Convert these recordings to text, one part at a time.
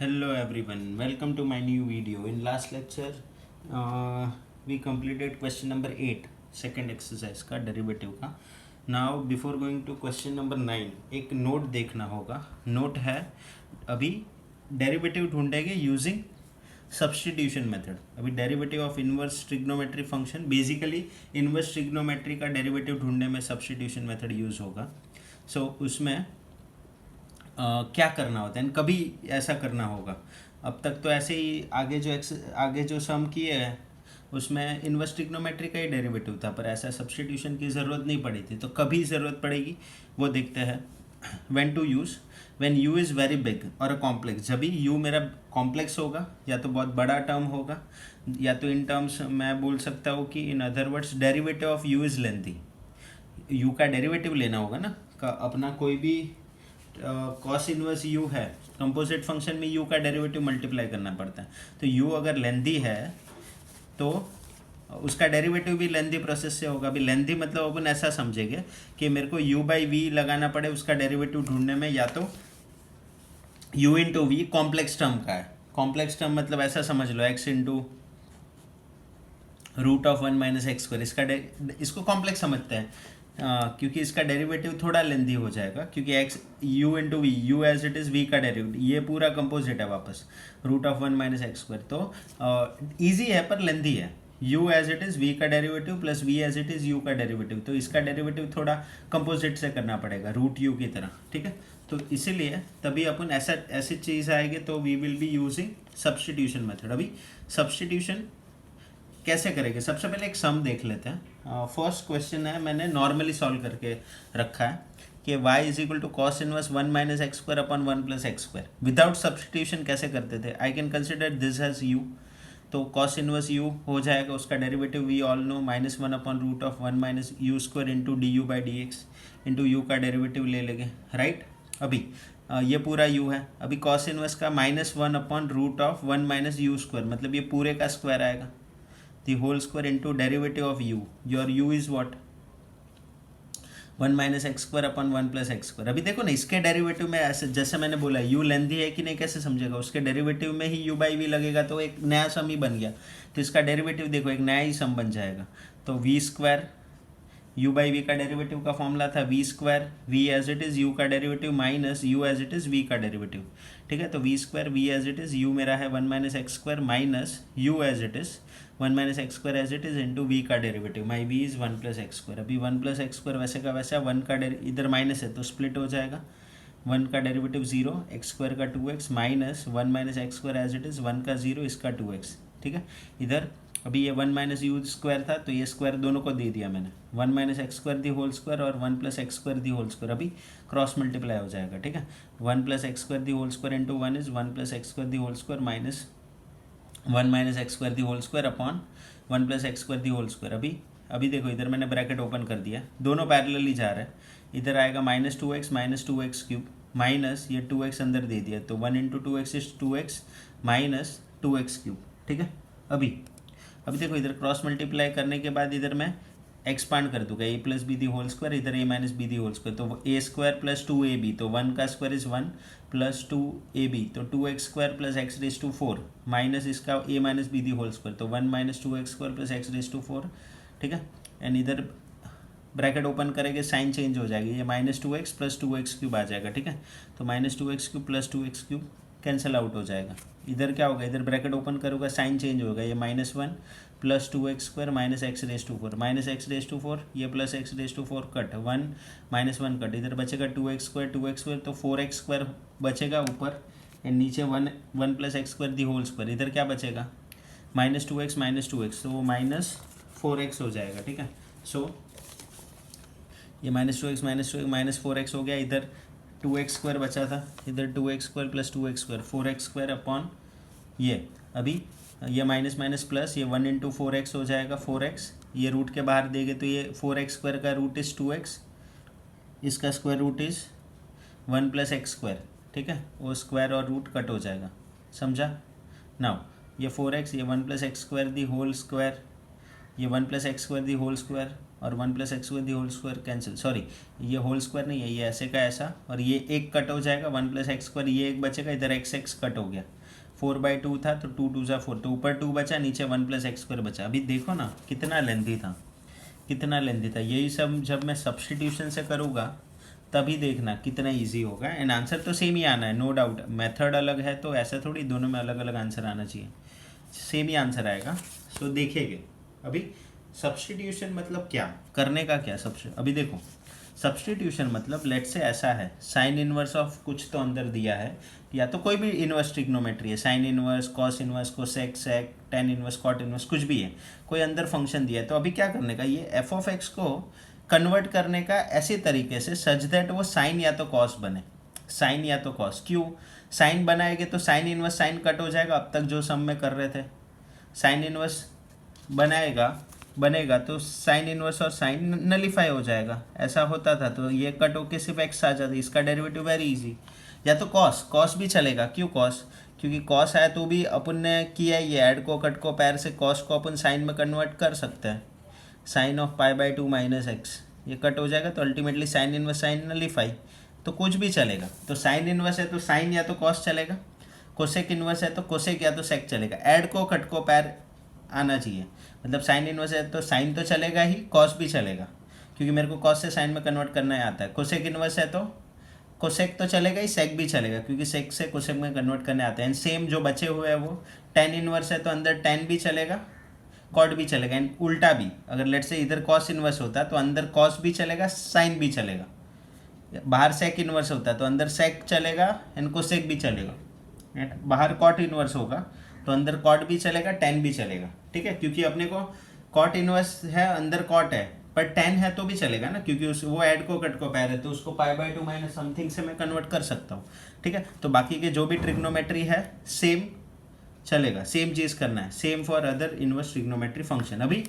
Hello everyone, welcome to my new video. In last lecture, we completed question number 8, second exercise का derivative का. Now before going to question number 9, एक note देखना होगा. Note है अभी derivative ढूंढेंगे using substitution method. अभी derivative of inverse trigonometry function, basically inverse trigonometry का डेरिवेटिव ढूंढने में सब्सटीट्यूशन मेथड यूज होगा. सो उसमें क्या करना होता है, कभी ऐसा करना होगा. अब तक तो ऐसे ही आगे जो सम किए हैं उसमें इनवर्स ट्रिग्नोमेट्री का ही डेरिवेटिव था, पर ऐसा सब्सटीट्यूशन की ज़रूरत नहीं पड़ी थी. तो कभी ज़रूरत पड़ेगी वो देखते हैं. When to use, when u is very big और अ कॉम्प्लेक्स. जब भी यू मेरा कॉम्प्लेक्स होगा या तो बहुत बड़ा टर्म होगा, या तो इन टर्म्स मैं बोल सकता हूँ कि in other words derivative of you is lengthy. You का डेरिवेटिव लेना होगा ना, का अपना कोई भी कॉस इनवर्स यू है, कंपोजिट फंक्शन में यू का डेरिवेटिव मल्टीप्लाई करना पड़ता है. तो यू अगर लेंथी है तो उसका डेरिवेटिव भी लेंथी प्रोसेस से होगा. अभी लेंथी मतलब अपन ऐसा समझेंगे कि मेरे को u बाई वी लगाना पड़े उसका डेरिवेटिव ढूंढने में, या तो u into v complex term का है. कॉम्प्लेक्स टर्म मतलब ऐसा समझ लो x into root of 1 minus x square. इसको कॉम्प्लेक्स समझते हैं क्योंकि इसका डेरिवेटिव थोड़ा लेंथी हो जाएगा, क्योंकि x u into v, u as it is v का डेरिवेटिव, ये पूरा कंपोजिट है वापस root of 1 minus x square. तो ईजी है पर लेंथी है. u as it is v का derivative plus v as it is u का डेरिवेटिव, तो इसका डेरिवेटिव थोड़ा कंपोजिट से करना पड़ेगा रूट u की तरह. ठीक है, तो इसीलिए तभी अपन ऐसी चीज़ आएगी तो we will be using substitution method. अभी सब्सटीट्यूशन कैसे करेंगे, सबसे पहले एक सम देख लेते हैं. फर्स्ट क्वेश्चन है, मैंने नॉर्मली सॉल्व करके रखा है कि y is equal to cos inverse 1 minus x square upon 1 plus x square. Without substitution कैसे करते थे, I can consider this as u. तो कॉस इनवर्स u हो जाएगा, उसका derivative we all know minus 1 upon root of 1 minus u square into d u by d x into u का derivative ले लेंगे. राइट, अभी ये पूरा u है. अभी कॉस इनवर्स का minus 1 upon root of 1 minus u square, मतलब ये पूरे का स्क्वायर आएगा, the whole square into derivative of u. Your u is what, 1 minus x square upon 1 plus x square. अभी देखो ना, इसके डेरिवेटिव में ऐसे जैसे मैंने बोला u लेंथी है कि नहीं कैसे समझेगा, उसके डेरिवेटिव में ही u बाई वी लगेगा तो एक नया सम ही बन गया. तो इसका डेरिवेटिव देखो एक नया ही सम बन जाएगा. तो v square, u by v का डेरिवेटिव का फॉर्मूला था v square, v as it is u का derivative minus u as it is v का डेरिवेटिव. ठीक है, तो v square v as it is u मेरा है 1 minus x square minus u as it is 1 minus x square as it is into v का derivative. My v is 1 plus x square. अभी 1 plus x square वैसे का वैसा, 1 का इधर minus है तो स्प्लिट हो जाएगा. 1 का डेरिवेटिव 0, एक्स स्क्वायर का 2x minus 1 minus x square as it is 1 का 0, इसका 2x. ठीक है, इधर अभी ये 1 माइनस यू स्क्वायर था तो ये स्क्वायर दोनों को दे दिया मैंने, 1 minus x square the whole square और 1 plus x square the whole square. अभी क्रॉस मल्टीप्लाई हो जाएगा. ठीक है, 1 plus x square the whole square into 1 is 1 plus x square the whole square minus 1 minus x square the whole square upon 1 plus x square the whole square. अभी देखो इधर मैंने bracket open कर दिया, दोनों पैरेलल ही जा रहा है. इधर आएगा माइनस 2x क्यूब माइनस ये 2x अंदर दे दिया, तो 1 into 2x is 2x minus 2x cube. ठीक है, अभी देखो इधर क्रॉस मल्टीप्लाई करने के बाद इधर मैं एक्सपांड कर दूंगा, a plus b the whole square, इधर a minus b the whole square, तो ए स्क्वायर प्लस 2ab, तो 1 का स्क्वायर इज 1 प्लस 2ab, तो 2x square plus x raise to 4 minus इसका a minus b the whole square, तो 1 minus 2x square plus x raise to 4. ठीक है, and इधर bracket open करेंगे, sine change हो जाएगी, ये minus 2x plus 2x cube आ जाएगा. ठीक है, तो minus 2x cube plus 2x cube cancel out हो जाएगा. इधर क्या होगा, इधर ब्रैकेट ओपन करूँगा, साइन चेंज होगा, ये minus 1 plus 2x square minus x raise to 4 minus x raise to 4, ये plus x raise to 4 cut, 1 minus 1 cut, इधर बचेगा 2x स्क्वायर तो 4x स्क्वायर बचेगा ऊपर, एंड नीचे 1 plus x square the whole square. इधर क्या बचेगा, माइनस 2x, तो वो माइनस 4x हो जाएगा. ठीक है, सो ये माइनस 2x माइनस 4x हो गया. इधर 2x स्क्वायर बचा था, इधर 2x square plus 2x square 4x square upon ये, अभी ये माइनस माइनस प्लस, ये 1 इंटू 4x हो जाएगा 4x, ये रूट के बाहर देंगे तो ये 4x स्क्वायर का रूट इज़ 2x, इसका square root is 1 plus x square. ठीक है, वो स्क्वायर और रूट कट हो जाएगा, समझा. नाउ ये 4x, ये 1 plus x square the whole square ये 1+x² दी होल स्क्वायर और 1+x² the whole square cancel, sorry ये होल स्क्वायर नहीं है, ये ऐसे का ऐसा, और ये एक कट हो जाएगा, 1+x², ये एक बचेगा, इधर x कट हो गया, 4/2 था तो 2 2 4, तो ऊपर 2 बचा, नीचे 1+x² बचा। अभी देखो ना कितना लेंथी था, कितना लेंथी था। यही सब जब मैं सब्स्टिट्यूशन से करूँगा तभी देखना कितना इजी होगा। एंड आंसर तो सेम ही आना है, नो डाउट। मेथड अलग है तो ऐसा थोड़ी दोनों में अलग अलग आंसर आना चाहिए, सेम ही आंसर आएगा। सो देखिएगा अभी सब्स्टिट्यूशन मतलब क्या, करने का क्या अभी देखो सब्स्टिट्यूशन मतलब लेट से ऐसा है, साइन इनवर्स ऑफ कुछ तो अंदर दिया है, या तो कोई भी इनवर्स ट्रिग्नोमेट्री है, sine inverse, cos inverse, cosec, sec, tan inverse, cot inverse, कुछ भी है, कोई अंदर फंक्शन दिया है। तो अभी क्या करने का, ये एफ ऑफ एक्स को कन्वर्ट करने का ऐसे तरीके से सच दैट वो साइन या तो कॉस बने, साइन या तो कॉस। क्यों, साइन बनाएंगे तो साइन इनवर्स साइन कट हो जाएगा, अब तक जो सम में कर रहे थे, साइन इनवर्स बनेगा तो साइन इनवर्स और साइन नलीफाई हो जाएगा, ऐसा होता था। तो ये कट होके सिर्फ एक्स आ जाता, इसका डेरिवेटिव वेरी इजी। या तो कॉस भी चलेगा। क्यों कॉस, क्योंकि कॉस आया तो भी अपन ने किया ये ऐड को कट को पैर से कॉस को अपन साइन में कन्वर्ट कर सकते हैं, साइन ऑफ π/2 - x, ये कट हो जाएगा तो ultimately sign inverse sine nullify, तो कुछ भी चलेगा। तो साइन इनवर्स है तो साइन या तो कॉस चलेगा, कोसेक इनवर्स है तो कोसेक या तो सेक चलेगा, ऐड को कट को पैर आना चाहिए। मतलब साइन इनवर्स है तो साइन तो चलेगा ही, कॉस भी चलेगा, क्योंकि मेरे को कॉस से साइन में कन्वर्ट करना ही आता है। कोसेक इनवर्स है तो कोसेक तो चलेगा ही, सेक भी चलेगा, क्योंकि सेक से कोसेक में कन्वर्ट करने आता है। एंड सेम जो बचे हुए हैं वो टेन इनवर्स है तो अंदर टेन भी चलेगा, कॉट भी चलेगा। एंड उल्टा भी, अगर लेट से इधर कॉस इनवर्स होता तो अंदर कॉस भी चलेगा, साइन भी चलेगा। बाहर सेक इनवर्स होता तो अंदर सेक चलेगा एंड कोसेक भी चलेगा। बाहर कॉट इनवर्स होगा तो अंदर कॉट भी चलेगा, टेन भी चलेगा। ठीक है, क्योंकि अपने को कॉट इनवर्स है, अंदर कॉट है, पर टेन है तो भी चलेगा ना, क्योंकि उस वो ऐड को कट को पैर है, तो उसको π/2 - समथिंग से मैं कन्वर्ट कर सकता हूँ। ठीक है, तो बाकी के जो भी ट्रिग्नोमेट्री है सेम चलेगा, सेम चीज़ करना है, same for other inverse trigonometry function. अभी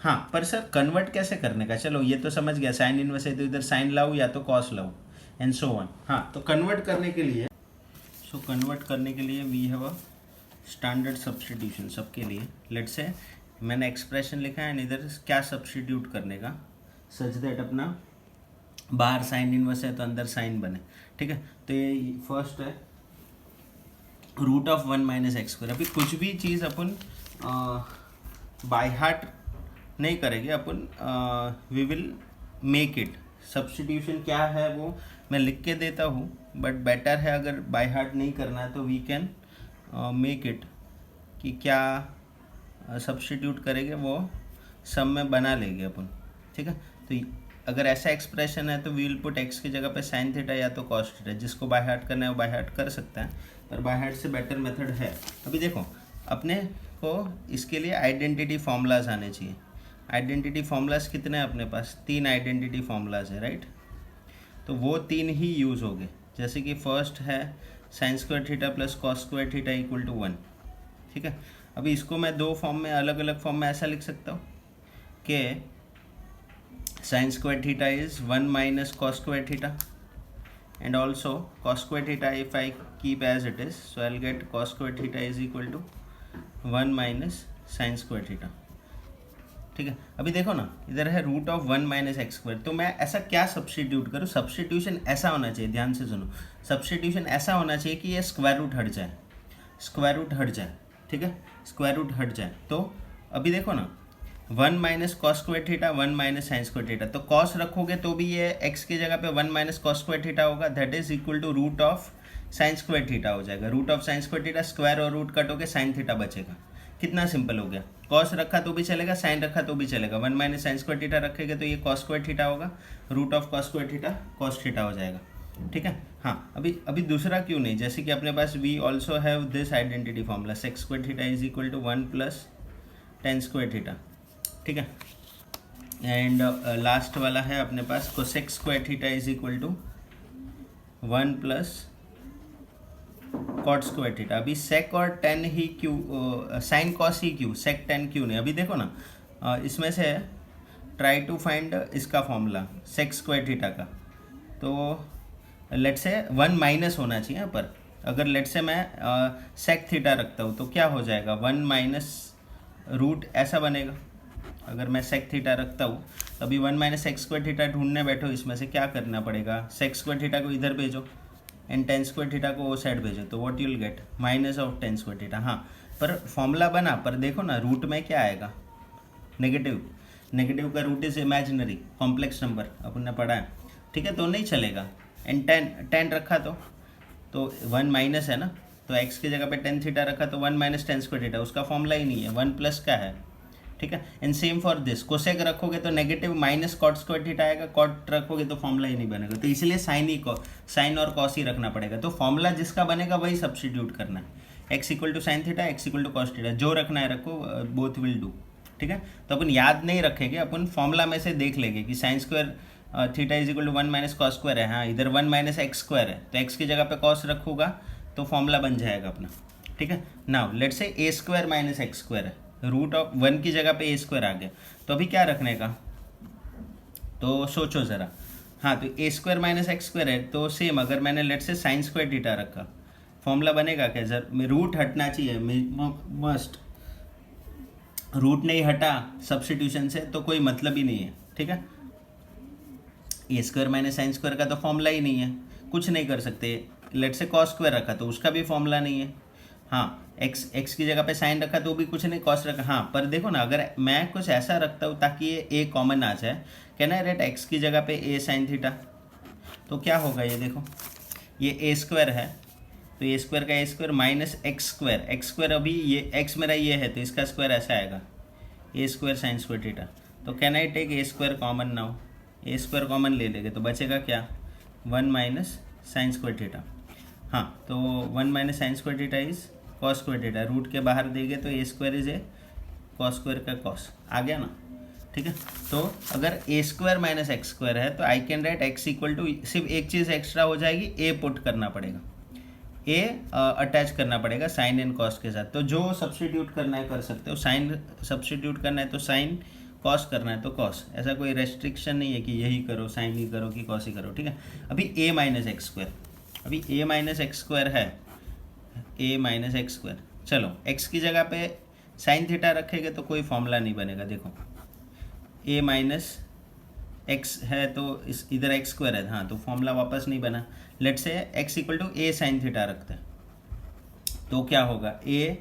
हाँ, पर सर कन्वर्ट कैसे करने का, चलो ये तो समझ गया, साइन इनवर्स है तो इधर साइन लाऊँ या तो कॉस लाऊँ एंड सो ऑन। हाँ, तो कन्वर्ट करने के लिए we have a standard substitution सबके लिए। लेट से मैंने एक्सप्रेशन लिखा है, इधर क्या सब्स्टिट्यूट करने का सच दैट अपना बाहर साइन इनवर्स है तो अंदर साइन बने। ठीक है, तो ये फर्स्ट है √1 - x²। अभी कुछ भी चीज़ अपन बाय हार्ट नहीं करेंगे, अपन we will make it. Substitution क्या है वो मैं लिख के देता हूँ, बट बेटर है अगर बाय हार्ट नहीं करना है तो वी कैन मेक इट, कि क्या सब्स्टिट्यूट करेंगे वो सम में बना लेंगे अपन। ठीक है, तो अगर ऐसा एक्सप्रेशन है तो वी विल पुट एक्स की जगह पे साइन थीटा या तो कॉस थीटा। जिसको बाय हार्ट करना है वो बाय हार्ट कर सकता है, पर बाय हार्ट से बेटर मेथड है। अभी देखो अपने को इसके लिए आइडेंटिटी फार्मूलाज आने चाहिए। आइडेंटिटी फार्मूलाज कितने हैं अपने पास, 3 आइडेंटिटी फार्मूलाज है, राइट। तो वो 3 ही यूज़ हो गए। जैसे कि फर्स्ट है sin² theta plus cos² theta = 1। ठीक है, अभी इसको मैं दो फॉर्म में, अलग अलग फॉर्म में ऐसा लिख सकता हूँ कि sin² theta is 1 - cos² theta, and also cos² theta if I keep as it is, so I'll get cos² theta is equal to 1 - sin² theta। ठीक है, अभी देखो ना इधर है √1 - x², तो मैं ऐसा क्या सब्स्टिट्यूट करूँ। सब्स्टिट्यूशन ऐसा होना चाहिए, ध्यान से सुनो, सब्स्टिट्यूशन ऐसा होना चाहिए कि ये स्क्वायर रूट हट जाए, स्क्वायर रूट हट जाए। ठीक है, स्क्वायर रूट हट जाए। तो अभी देखो ना 1 - cos² थीटा 1 - sin² थीटा, तो cos रखोगे तो भी ये x की जगह पे 1 - cos² थीटा होगा, that is equal to √sin² theta हो जाएगा। √sin² थीटा स्क्वायर और रूट कट होके sin थीटा बचेगा। कितना सिंपल हो गया, cos रखा तो भी चलेगा, sin रखा तो भी चलेगा। 1 - sin² थीटा रखेगा तो ये cos² थीटा होगा, √cos² थीटा cos थीटा हो जाएगा। ठीक है, हाँ, अभी दूसरा क्यों नहीं, जैसे कि अपने पास we also have this identity formula, sec² theta is equal to 1 + tan² theta. ठीक है, एंड लास्ट वाला है अपने पास cosec² theta is equal to 1 + cot² theta. अभी sec और tan ही क्यों, sin cos ही क्यों, sec tan क्यों नहीं। अभी देखो ना इसमें से ट्राई टू फाइंड इसका फॉर्मूला sec² थीटा का, तो लेट से 1 माइनस होना चाहिए यहाँ पर। अगर लेट से मैं sec थीटा रखता हूँ तो क्या हो जाएगा, 1 - रूट ऐसा बनेगा, अगर मैं सेक थीटा रखता हूँ, अभी 1 माइनस एक्स स्क्वायर थीटा ढूंढने बैठो, इसमें से क्या करना पड़ेगा, सेक स्क्वायर थीटा को इधर भेजो एंड टेन स्क्वायर थीटा को वो साइड भेजो, तो what you will get minus of ten square theta. हाँ, पर फॉर्मूला बना, पर देखो ना रूट में क्या आएगा, नेगेटिव। नेगेटिव का root is imaginary complex number, अपन ने पढ़ा है, ठीक है, तो नहीं चलेगा। एंड टेन रखा तो 1 माइनस है ना, तो x की जगह पे टेन थीटा रखा तो 1 माइनस टेन स्क्वायर थीटा, उसका फॉर्मूला ही नहीं है, 1 प्लस का है, ठीक है। And same for this, cosec रखोगे तो negative minus cot square theta आएगा, कॉट रखोगे तो फॉर्मूला ही नहीं बनेगा, तो इसलिए साइन और कॉस ही रखना पड़ेगा। तो फॉर्मूला जिसका बनेगा वही सब्सटीट्यूट करना है, x equal to sine theta, x equal to cos theta, जो रखना है रखो, बोथ विल डू, ठीक है। तो अपन याद नहीं रखेंगे, अपन फॉर्मूला में से देख लेंगे कि sine square theta is equal to 1 minus cos square है, हाँ इधर 1 माइनस एक्स स्क्वायर है, तो एक्स की जगह पे कॉस रखूंगा तो फॉर्मूला बन जाएगा अपना, ठीक है। नाउ लेट से ए स्क्वायर माइनस एक्स स्क्वायर है, रूट ऑफ 1 की जगह पे ए स्क्वायर आ गया, तो अभी क्या रखने का, तो सोचो ज़रा। हाँ, तो a square minus x square है, तो सेम अगर मैंने लेट से साइन स्क्वायर थीटा रखा, फॉर्मूला बनेगा क्या, जर रूट हटना चाहिए मस्ट, रूट नहीं हटा सब्स्टिट्यूशन से तो कोई मतलब ही नहीं है, ठीक है। ए स्क्वायर माइनस साइन स्क्वायर का तो फॉर्मूला ही नहीं है, कुछ नहीं कर सकते। लेट से कॉस स्क्वायर रखा तो उसका भी फॉर्मूला नहीं है, हाँ एक्स की जगह पे साइन रखा तो भी कुछ नहीं, कॉस रखा, हाँ पर देखो ना, अगर मैं कुछ ऐसा रखता हूँ ताकि ये ए कॉमन आ जाए, कहना है रेट एक्स की जगह पे ए साइन थीटा, तो क्या होगा, ये देखो ये ए स्क्वायर है, तो ए स्क्वायर का ए स्क्वायर माइनस एक्स स्क्वायर, अभी ये एक्स मेरा ये है तो इसका स्क्वायर ऐसा आएगा, a square sine square theta, तो can I take a square common now, a square common ले लेंगे तो बचेगा क्या, 1 माइनस साइन स्क्वायर थीटा। हाँ, तो 1 minus sine square theta is cos square theta, root के बाहर देंगे तो a square is a cos square का कॉस आ गया ना, ठीक है। तो अगर a square minus x square है तो I can write x equal to, सिर्फ एक चीज़ एक्स्ट्रा हो जाएगी, ए पुट करना पड़ेगा, ए अटैच करना पड़ेगा साइन एंड कॉस के साथ, तो जो सब्सटीट्यूट करना है कर सकते हो, साइन सब्सटीट्यूट करना है तो साइन, कॉस करना है तो कॉस, ऐसा कोई रेस्ट्रिक्शन नहीं है कि यही करो साइन ही करो कि कॉस ही करो, ठीक है। अभी ए माइनस एक्स स्क्वायर, अभी ए माइनस एक्स स्क्वायर है, ए माइनस एक्स स्क्वायर, चलो एक्स की जगह पे साइन थीटा रखेंगे तो कोई फॉर्मूला नहीं बनेगा, देखो ए माइनस एक्स है तो इस इधर एक्स स्क्वायर है, हाँ तो फॉर्मूला वापस नहीं बना। Let say x equal to a sine theta रखते हैं तो क्या होगा, ए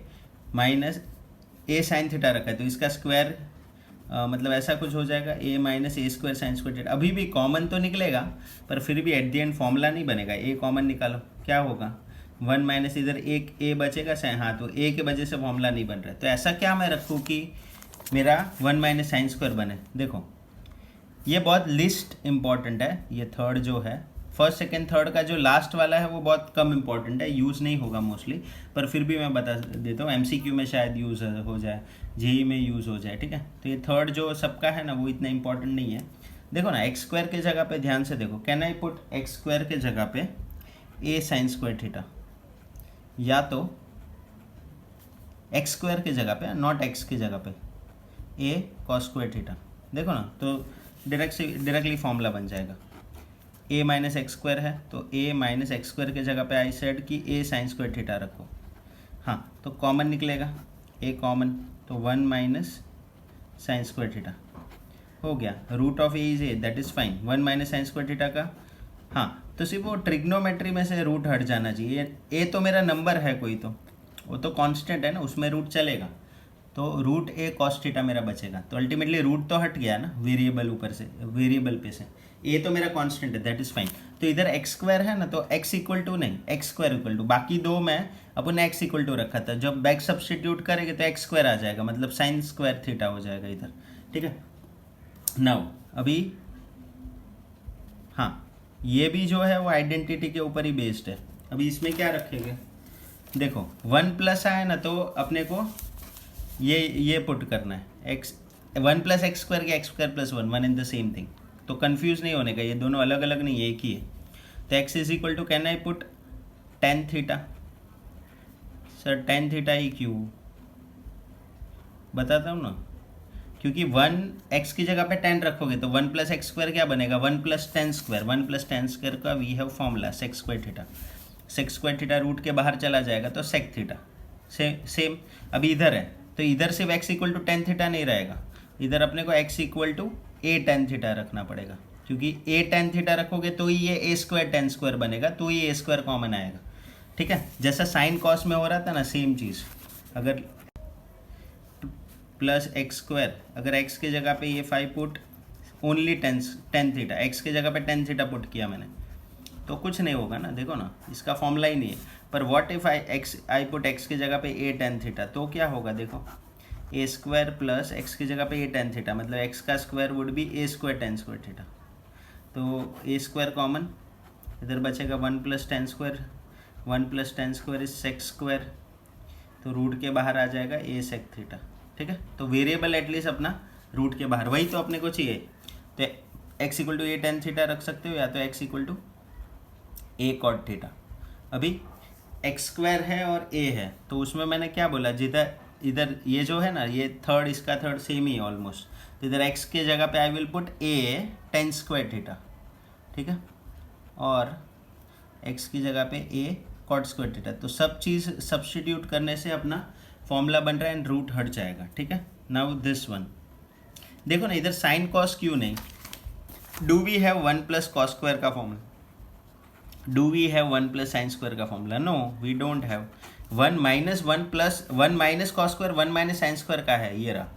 माइनस ए साइन थीटा रखा है तो इसका स्क्वायर मतलब ऐसा कुछ हो जाएगा, ए माइनस ए स्क्वायर साइन स्क्वायर थीटा, अभी भी कॉमन तो निकलेगा पर फिर भी एट द एंड फॉर्मूला नहीं बनेगा, ए कॉमन निकालो क्या होगा, 1 माइनस इधर एक ए बचेगा साइन, हाँ तो ए के वजह से फॉर्मूला नहीं बन रहा है, तो ऐसा क्या मैं रखूँ कि मेरा 1 माइनस साइन स्क्वायर बने। देखो ये बहुत लिस्ट इम्पॉर्टेंट है, ये थर्ड जो है, फर्स्ट सेकेंड थर्ड का जो लास्ट वाला है वो बहुत कम इम्पॉर्टेंट है, यूज़ नहीं होगा मोस्टली, पर फिर भी मैं बता देता हूँ, एमसीक्यू में शायद यूज़ हो जाए, जेई में यूज़ हो जाए, ठीक है। तो ये थर्ड जो सबका है ना वो इतना इंपॉर्टेंट नहीं है। देखो ना एक्स स्क्वायर के जगह पे ध्यान से देखो, can I put x square के जगह पे ए साइन स्क्वायर थीटा, या तो एक्स स्क्वायर की जगह पे, नॉट एक्स की जगह पे ए कॉस स्क्वायर थीटा, देखो ना तो डायरेक्टली फॉर्मूला बन जाएगा, ए माइनस एक्स स्क्वायर है तो ए माइनस एक्स स्क्वायर के जगह पे आई सेड कि ए साइन स्क्वायर थीटा रखो, हाँ तो कॉमन निकलेगा, ए कॉमन तो 1 माइनस साइन स्क्वायर थीटा हो गया, root of a is a, that is fine, 1 minus sine square theta का, हाँ तो सिर्फ वो ट्रिग्नोमेट्री में से रूट हट जाना चाहिए, ए तो मेरा नंबर है कोई, तो वो तो कांस्टेंट है ना, उसमें रूट चलेगा, तो रूट ए कॉस थीटा मेरा बचेगा, तो अल्टीमेटली रूट तो हट गया ना वेरिएबल ऊपर से, वेरिएबल पे से, ए तो मेरा कांस्टेंट है, दैट इज़ फाइन। तो इधर एक्स स्क्वायर है ना, तो एक्स इक्वल टू नहीं, एक्स स्क्वायर इक्वल टू, बाकी दो में अपन एक्स इक्वल टू रखा था, जब बैक सब्सटीट्यूट करेंगे तो एक्स स्क्वायर आ जाएगा, मतलब साइन स्क्वायर थीटा हो जाएगा इधर, ठीक है। नाउ अभी हाँ ये भी जो है वो आइडेंटिटी के ऊपर ही बेस्ड है, अभी इसमें क्या रखेंगे, देखो 1 प्लस आए ना तो अपने को ये पुट करना है, एक्स 1 प्लस एक्स स्क्वायर के x square plus 1 one in the same thing, तो कंफ्यूज नहीं होने का, ये दोनों अलग अलग नहीं है, एक ही है। तो x is equal to can I put tan theta, sir tan theta ही क्यों बताता हूँ ना, क्योंकि 1 एक्स की जगह पे 10 रखोगे तो 1 प्लस एक्स स्क्वायर क्या बनेगा, 1 plus tan square, 1 plus tan square का we have formula sec square theta, sec square theta root के बाहर चला जाएगा तो सेक थीटा, सेम अभी इधर है तो इधर सिर्फ x equal to tan theta नहीं रहेगा, इधर अपने को x equal to a tan theta रखना पड़ेगा, क्योंकि ए टेन थीटा रखोगे तो ही ये ए स्क्वायर टेन स्क्वायर बनेगा, तो ही ए स्क्वायर कॉमन आएगा। ठीक है, जैसा साइन कॉस में हो रहा था ना, सेम चीज़। अगर प्लस एक्स स्क्वायर, अगर x की जगह पे ये 5 put only tan theta, x की जगह पे टेन थीटा पुट किया मैंने, तो कुछ नहीं होगा ना। देखो ना, इसका फॉर्मूला ही नहीं है। पर what if I put x की जगह पे ए टेन थीटा, तो क्या होगा देखो, ए स्क्वायर प्लस एक्स की जगह पे ए टेन थीटा, मतलब एक्स का square would be a square tan square theta. तो ए स्क्वायर कॉमन, इधर बचेगा 1 plus tan square, 1 plus tan square is sec square, तो रूट के बाहर आ जाएगा ए सेक थीटा। ठीक है, तो वेरिएबल एटलीस्ट अपना रूट के बाहर, वही तो अपने को चाहिए। तो x equal to a tan theta रख सकते हो, या तो x equal to a cot theta. अभी एक्स स्क्वायर है और ए है, तो उसमें मैंने क्या बोला, जिधर इधर ये जो है ना, ये थर्ड, इसका थर्ड सेम ही ऑलमोस्ट, तो इधर एक्स के जगह पे आई will put A ten square theta. ठीक है, और एक्स की जगह पे ए कॉट स्क्वायर थीटा। तो सब चीज़ सब्स्टिट्यूट करने से अपना फॉर्मूला बन रहा है एंड रूट हट जाएगा। ठीक है, नाउ दिस वन देखो ना, इधर साइन कॉस क्यों नहीं, do we have 1 plus cos square का formula, do we have 1 plus sine square का formula, no we don't have. 1 minus 1 plus 1 minus cos square 1 minus sine square का है, ये रहा।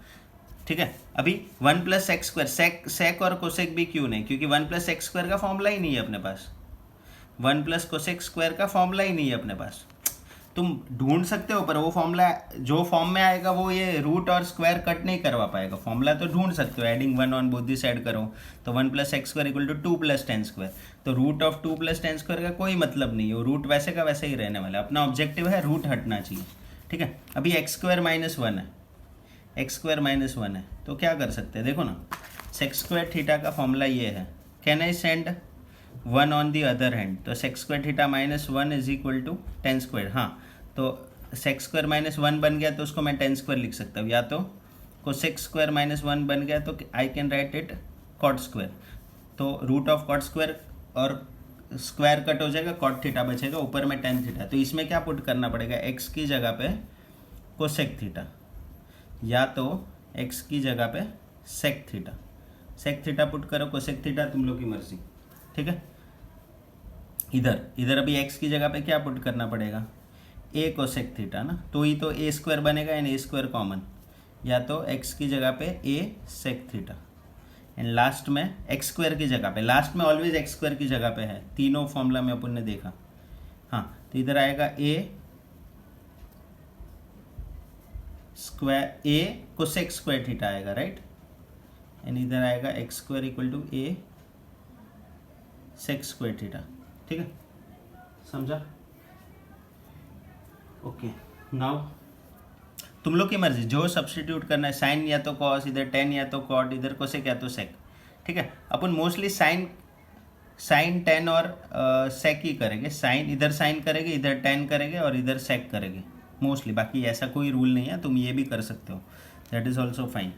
ठीक है, अभी 1 प्लस सेक स्क्वायर, सेक और कोसेक भी क्यों नहीं, क्योंकि 1 प्लस सेक स्क्वायर का फॉर्मूला ही नहीं है अपने पास, 1 प्लस कोसेक स्क्वायर का फॉर्मूला ही नहीं है अपने पास। तुम ढूंढ सकते हो, पर वो फॉर्मूला जो फॉर्म में आएगा वो ये रूट और स्क्वायर कट नहीं करवा पाएगा। फॉर्मूला तो ढूंढ सकते हो, adding 1 on both the side करो तो 1 plus x square equal to 2 plus tan square, तो root of 2 plus tan square का कोई मतलब नहीं है, रूट वैसे का वैसे ही रहने वाला है। अपना ऑब्जेक्टिव है रूट हटना चाहिए। ठीक है, अभी एक्स स्क्वायर माइनस 1 है, एक्स स्क्वायर माइनस 1 है, तो क्या कर सकते हैं देखो ना, सेक स्क्वायर थीटा का फॉर्मूला ये है, can I send 1 on the other hand, तो sec square theta minus 1 is equal to tan square. हाँ, तो सेक स्क्वायर माइनस 1 बन गया तो उसको मैं टेन स्क्वायर लिख सकता हूँ, या तो कोसेक स्क्वायर माइनस 1 बन गया तो I can right it caught square, तो रूट ऑफ कॉट स्क्वायर और स्क्वायर कट हो जाएगा, कॉट थीटा बचेगा, ऊपर में टेन थीटा। तो इसमें क्या पुट करना पड़ेगा, एक्स की जगह पे कोसेक थीटा, या तो एक्स की जगह पे sec theta, sec theta put करो, कोसेक थीटा तुम लोग की मर्जी। ठीक है, इधर अभी एक्स की जगह पे क्या पुट करना पड़ेगा, ए कोसेक थीटा ना, तो ही तो ए स्क्वायर बनेगा एंड ए स्क्वायर कॉमन, या तो एक्स की जगह पे ए सेक थीटा, एंड लास्ट में एक्स स्क्वायर की जगह पे, लास्ट में ऑलवेज एक्स स्क्वायर की जगह पे है, तीनों फॉर्मूला में अपन ने देखा। हाँ, तो इधर आएगा a square, a cosec square theta आएगा, राइट, एंड इधर आएगा x square equal to a sec square theta. ठीक है, समझा? ओके, नाउ तुम लोग की मर्जी, जो सब्स्टिट्यूट करना है, साइन या तो कॉस, इधर टेन या तो कॉट, इधर कोसेक या तो सेक। ठीक है, अपन मोस्टली साइन टेन और सेक ही करेंगे, साइन इधर साइन करेंगे, इधर टेन करेंगे और इधर सेक करेंगे मोस्टली, बाकी ऐसा कोई रूल नहीं है, तुम ये भी कर सकते हो, दैट इज़ ऑल्सो फाइन।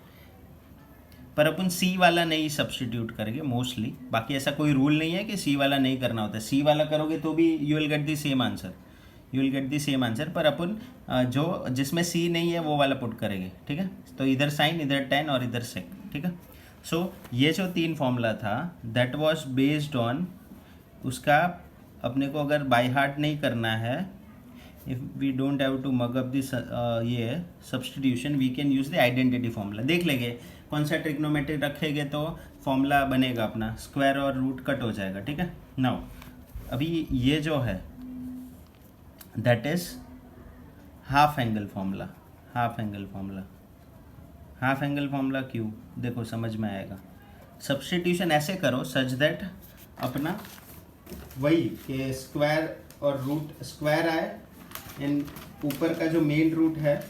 पर अपन सी वाला नहीं सब्स्टिट्यूट करेंगे मोस्टली, बाकी ऐसा कोई रूल नहीं है कि सी वाला नहीं करना होता है, सी वाला करोगे तो भी you will get the same answer, you will get the same answer, पर अपन जो जिसमें सी नहीं है वो वाला पुट करेंगे। ठीक है, तो इधर साइन, इधर टेन और इधर सेक। ठीक है, सो ये जो 3 फॉर्मूला था दैट वाज बेस्ड ऑन, उसका अपने को अगर बाय हार्ट नहीं करना है, if we don't have to mug up this ये substitution, we can use the identity formula. देख लेंगे कौन सा ट्रिग्नोमेट्रिक रखेंगे तो फॉर्मूला बनेगा अपना, स्क्वायर और रूट कट हो जाएगा। ठीक है, नाउ अभी ये जो है that is half angle formula, half angle formula, half angle formula क्यों, देखो समझ में आएगा। सब्स्टिट्यूशन ऐसे करो सच दैट अपना वही कि स्क्वायर और रूट, स्क्वायर आए एंड ऊपर का जो मेन रूट है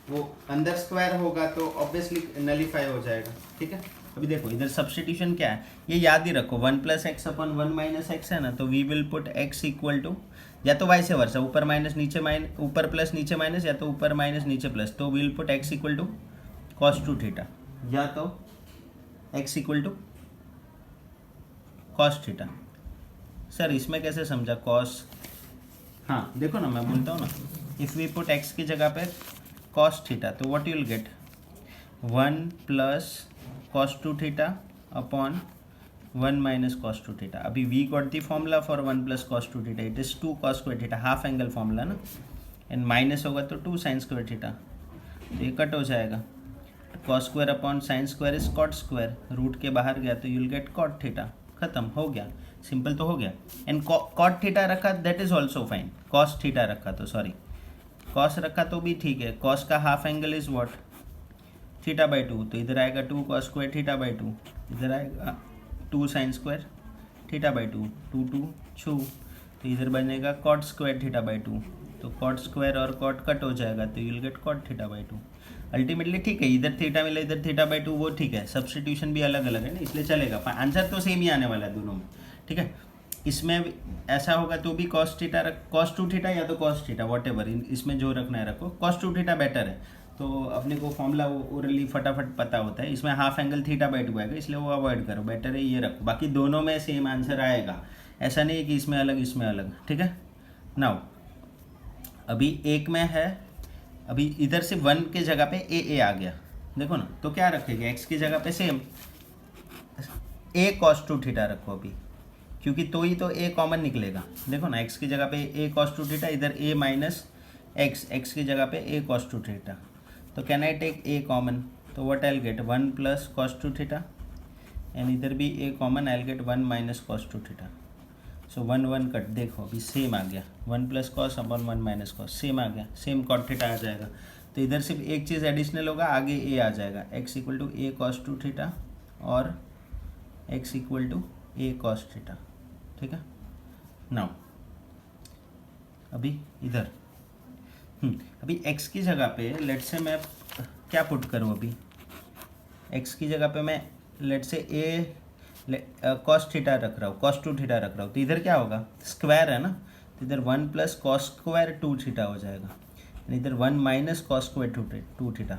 वो अंदर स्क्वायर होगा तो ऑब्वियसली नलीफाई हो जाएगा। ठीक है, अभी देखो इधर सब्स्टिट्यूशन क्या है, ये याद ही रखो, 1 plus x upon 1 minus x है ना, तो we will put x equal to, या तो वाइस वर्सा, ऊपर माइनस नीचे माइनस, ऊपर प्लस नीचे माइनस, या तो ऊपर माइनस नीचे प्लस, तो we will put x equal to cos 2 theta, या तो x equal to cos theta. Sir इसमें कैसे समझा कॉस, हाँ देखो ना मैं बोलता हूँ ना, इफ़ वी पुट एक्स की जगह पे कॉस थीटा तो what you will get, 1 plus cos two theta upon 1 minus cos two theta. अभी we got the formula for 1 plus cos two theta, it is 2 cos square theta, half angle formula ना, and minus होगा तो 2 sign square theta, तो ये cut हो जाएगा. Cos square upon sine square is cot square, root के बाहर गया तो यूल गेट कॉट थीटा. खत्म हो गया, सिंपल तो हो गया. एंड कॉट थीटा रखा that is also fine. Cos theta रखा तो सॉरी कॉस रखा तो भी ठीक है. कॉस का half angle is what, theta by 2, तो इधर आएगा 2 कॉस स्क्वायर थीटा बाई 2, इधर आएगा 2 साइन स्क्वायर थीटा बाई 2, 2 2 छू, तो इधर बनेगा कॉट स्क्वायर थीटा बाई 2, तो कॉट स्क्वायर और कॉट कट हो जाएगा तो you'll get caught theta by 2. Ultimately ठीक है, इधर थीटा मिला इधर थीटा बाई 2, वो ठीक है. सब्सटीट्यूशन भी अलग अलग है ना, इसलिए चलेगा. आंसर तो सेम ही आने वाला है दोनों में, ठीक है. इसमें ऐसा होगा तो भी cos theta cos two theta या तो कॉस थीटा वॉट एवर, इसमें जो रखना है रखो. कॉस टू थीटा बेटर है, तो अपने को फॉर्मूला ओरली फटाफट पता होता है. इसमें हाफ एंगल थीटा बाई 2 आएगा, इसलिए वो अवॉइड करो, बेटर है ये रखो. बाकी दोनों में सेम आंसर आएगा, ऐसा नहीं है कि इसमें अलग इसमें अलग, ठीक है. नाउ अभी एक में है, अभी इधर से 1 के जगह पे ए आ गया, देखो ना, तो क्या रखेंगे, एक्स की जगह पे सेम ए कॉस टू थीटा रखो अभी, क्योंकि तो ही तो ए कॉमन निकलेगा. देखो ना, एक्स की जगह पे ए कॉस टू थीटा, इधर ए माइनस एक्स की जगह पे ए कॉस टू थीटा, तो can I take a common, तो what I will get 1 plus cos two theta, and इधर भी a common, I will get 1 minus cos two theta. So 1 1 cut, देखो अभी same आ गया, 1 plus cos upon 1 minus cos, same आ गया, same cot theta आ जाएगा. तो इधर सिर्फ एक चीज़ एडिशनल होगा, आगे ए आ जाएगा, x equal to a cos two theta और x equal to a cos theta, ठीक है. नाउ अभी इधर अभी x की जगह पे लेट से मैं क्या पुट करूँ, अभी x की जगह पे मैं लेट से ए कॉस थीटा रख रहा हूँ, कॉस टू थीटा रख रहा हूँ, तो इधर क्या होगा, स्क्वायर है ना, तो इधर 1 प्लस कॉस स्क्वायर 2 थीटा हो जाएगा, इधर 1 माइनस कॉस स्क्वायर 2 थीटा.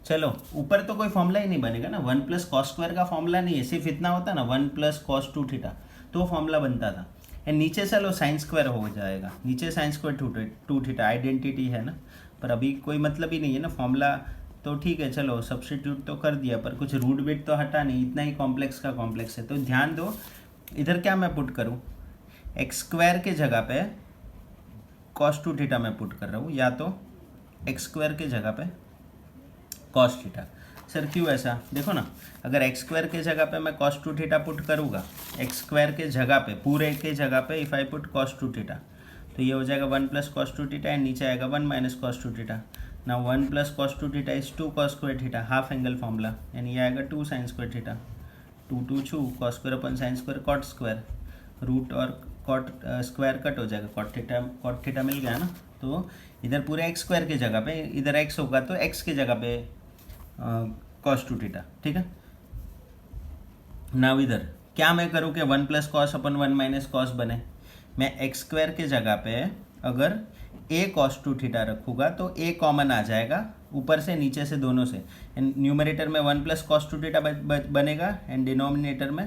चलो ऊपर तो कोई फॉर्मूला ही नहीं बनेगा ना, 1 प्लस कॉस स्क्वायर का फॉर्मूला नहीं है, सिर्फ इतना होता ना 1 प्लस कॉस 2 थीटा, तो फॉर्मूला बनता था. एंड नीचे चलो साइन स्क्वायर हो जाएगा, नीचे साइन स्क्वायर 2 थीटा आइडेंटिटी है ना, पर अभी कोई मतलब ही नहीं है ना फॉर्मूला, तो ठीक है चलो सब्स्टिट्यूट तो कर दिया, पर कुछ रूट बिट तो हटा नहीं, इतना ही कॉम्प्लेक्स का कॉम्प्लेक्स है. तो ध्यान दो, इधर क्या मैं पुट करूँ, एक्स स्क्वायर के जगह पे कॉस टू थीटा मैं पुट कर रहा हूँ, या तो एक्स स्क्वायर के जगह पे कॉस थीटा. सर क्यों ऐसा, देखो ना, अगर एक्स स्क्वायर के जगह पे मैं कॉस टू थीटा पुट करूँगा, एक्स स्क्वायर के जगह पे पूरे के जगह पे if I put cos two theta, तो ये हो जाएगा 1 plus cos two theta, and नीचे आएगा 1 minus cos two theta. Now 1 plus cos two theta is 2 cos square theta, half angle formula, and ये आएगा 2 साइन स्क्वायर थीटा, 2 2 छू, cos square upon sine square cot square, root और cot square cut हो जाएगा, cot theta मिल गया ना. तो इधर पूरे एक्स स्क्वायर की जगह पे इधर एक्स होगा तो एक्स की जगह पे कॉस टू थीटा, ठीक है. नाउ इधर क्या मैं करूँ कि 1 प्लस कॉस अपन 1 माइनस कॉस बने, मैं एक्स स्क्वायर के जगह पे अगर ए कॉस टू थीटा रखूँगा तो ए कॉमन आ जाएगा ऊपर से नीचे से दोनों से, एंड न्यूमरेटर में 1 प्लस कॉस टू थीटा बनेगा, एंड डिनोमिनेटर में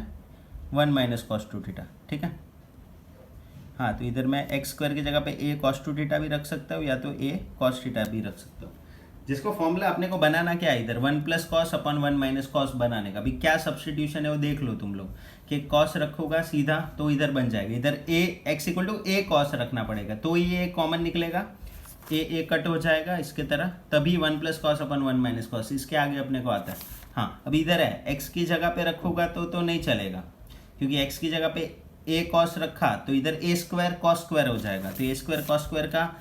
1 माइनस कॉस टू थीटा, ठीक है. हाँ, तो इधर मैं एक्स स्क्वायर की जगह पे ए कॉस टू थीटा भी रख सकता हूँ, या तो ए कॉस थीटा भी रख सकता हूँ. जिसको फॉर्मूला अपने को बनाना क्या है, इधर 1 प्लस कॉस अपन 1 माइनस कॉस बनाने का. अभी क्या सब्सटीट्यूशन है वो देख लो तुम लोग, कि कॉस रखोगा सीधा तो इधर बन जाएगा, इधर a x equal to a cos रखना पड़ेगा, तो ये कॉमन निकलेगा, ए कट हो जाएगा इसके तरह, तभी 1 प्लस कॉस अपन 1 माइनस कॉस, इसके आगे अपने को आता है. हाँ, अभी इधर है एक्स की जगह पे रखोगा तो नहीं चलेगा, क्योंकि एक्स की जगह पे ए कॉस रखा तो इधर ए स्क्वायर कॉस स्क्वायर हो जाएगा, तो ए स्क्वायर कॉस स्क्वायर का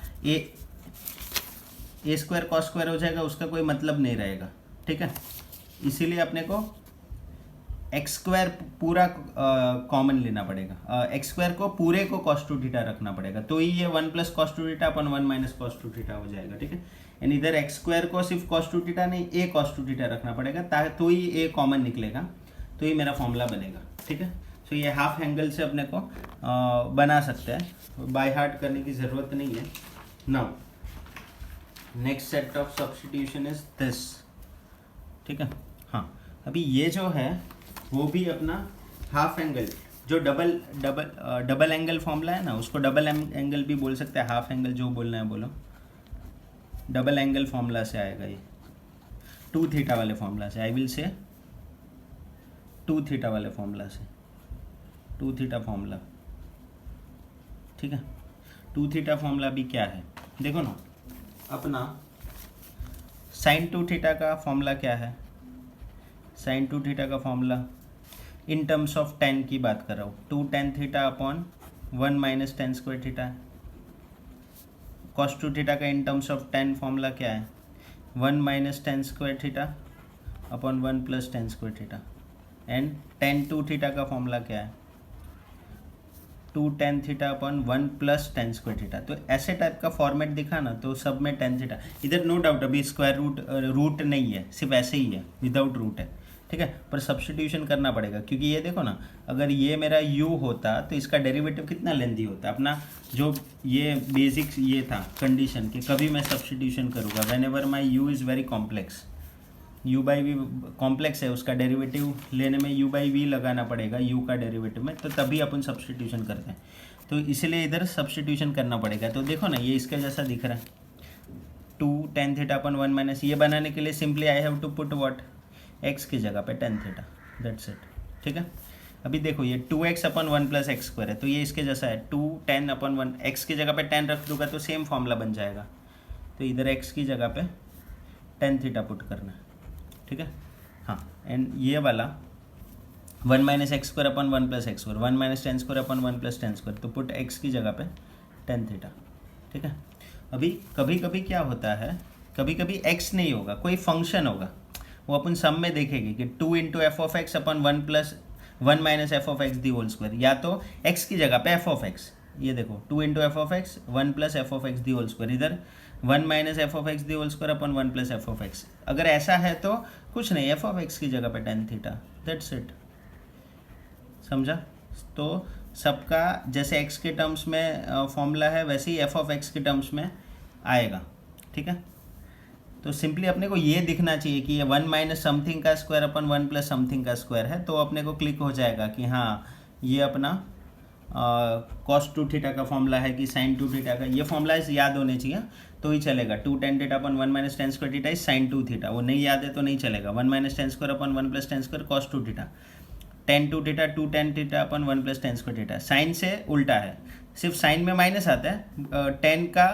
ए स्क्वायर कॉस स्क्वायर हो जाएगा, उसका कोई मतलब नहीं रहेगा, ठीक है. इसीलिए अपने को एक्स स्क्वायर पूरा कॉमन लेना पड़ेगा, एक्स स्क्वायर को पूरे को कॉस टू थीटा रखना पड़ेगा, तो ही ये 1 प्लस कॉस टू थीटा अपन 1 माइनस कॉस टू थीटा हो जाएगा, ठीक है. एंड इधर एक्स स्क्वायर को सिर्फ कॉस टू थीटा नहीं ए कॉस टू थीटा रखना पड़ेगा, तो ही ए कॉमन निकलेगा, तो ही मेरा फॉर्मूला बनेगा, ठीक है. तो ये हाफ एंगल से अपने को बना सकते हैं, बाय हार्ट करने की ज़रूरत नहीं है. Now next set of substitution is this, ठीक है. हाँ, अभी ये जो है वो भी अपना हाफ एंगल, जो डबल एंगल फॉर्मूला है ना, उसको डबल एंगल भी बोल सकते हैं, हाफ एंगल जो बोलना है बोलो, डबल एंगल फॉर्मूला से आएगा ये. टू थीटा वाले फॉर्मूला से, I will say two theta वाले फॉर्मूला से, टू थीटा फॉर्मूला, ठीक है। टू थीटा फॉर्मूला भी क्या है देखो ना, अपना साइन टू थीटा का फॉर्मूला क्या है, साइन टू थीटा का formula in terms of tan की बात कर रहा हूँ, two tan theta upon 1 minus tan square theta है। कॉस टू थीटा का in terms of tan formula क्या है, 1 minus tan square theta upon 1 plus tan square theta. And tan two theta का फॉर्मूला क्या है, 2 tan theta upon 1 plus tan square theta. तो ऐसे type का फॉर्मेट दिखा ना, तो सब में टेन थीटा, इधर नो डाउट अभी स्क्वायर रूट नहीं है, सिर्फ ऐसे ही है, विदाउट रूट है, ठीक है। पर सब्स्टिट्यूशन करना पड़ेगा, क्योंकि ये देखो ना, अगर ये मेरा u होता तो इसका डेरिवेटिव कितना लेंथी होता। अपना जो ये बेसिक ये था कंडीशन कि कभी मैं सब्स्टिट्यूशन करूँगा whenever my u is very complex, u by v complex है, उसका डेरिवेटिव लेने में u बाई वी लगाना पड़ेगा u का डेरिवेटिव में, तो तभी अपन सब्स्टिट्यूशन करते हैं। तो इसलिए इधर सब्स्टिट्यूशन करना पड़ेगा। तो देखो ना, ये इसके जैसा दिख रहा है, 2 टेन थीटा अपन 1 माइनस, ये बनाने के लिए simply I have to put what, x की जगह पे टेन थीटा, दैट्स इट, ठीक है। अभी देखो ये 2x अपन 1 प्लस एक्स स्क्वायर है, तो ये इसके जैसा है, 2 10 अपन 1, x की जगह पे 10 रख दूंगा तो सेम फॉर्मूला बन जाएगा। तो इधर x की जगह पे टेन थीटा पुट करना है, ठीक है। हाँ, एंड ये वाला 1 minus x square upon 1 plus x square, 1 minus tan square अपन 1 प्लस टेन स्क्वायर, तो पुट x की जगह पे टेन थीटा, ठीक है। अभी कभी कभी क्या होता है, कभी कभी x नहीं होगा, कोई फंक्शन होगा, वो अपन सम में देखेंगे कि 2 into f of x upon 1 plus 1 minus f of x the whole square, या तो x की जगह पे एफ ऑफ एक्स, ये देखो 2 into f of x 1 plus f of x the whole square, इधर 1 minus f of x the whole square upon 1 plus f of x. अगर ऐसा है तो कुछ नहीं, एफ ऑफ एक्स की जगह पे टेन थीटा, दैट्स इट, समझा। तो सबका जैसे x के टर्म्स में फॉर्मूला है, वैसे ही एफ ऑफ एक्स के टर्म्स में आएगा, ठीक है। तो सिंपली अपने को ये दिखना चाहिए कि ये 1 माइनस समथिंग का स्क्वायर अपन 1 प्लस समथिंग का स्क्वायर है, तो अपने को क्लिक हो जाएगा कि हाँ ये अपना कॉस टू थीटा का फॉर्मूला है कि साइन टू थीटा का, ये फॉर्मूला याद होने चाहिए तो ही चलेगा। 2 टेन थीटा अपन 1 minus tan square theta is sine two theta, वो नहीं याद है तो नहीं चलेगा। 1 माइनस टेन स्क्वायर अपन 1 plus tan square cos two theta, tan two theta 2 tan theta अपन 1 plus tan square theta. Sine से उल्टा है, सिर्फ साइन में माइनस आता है, टेन का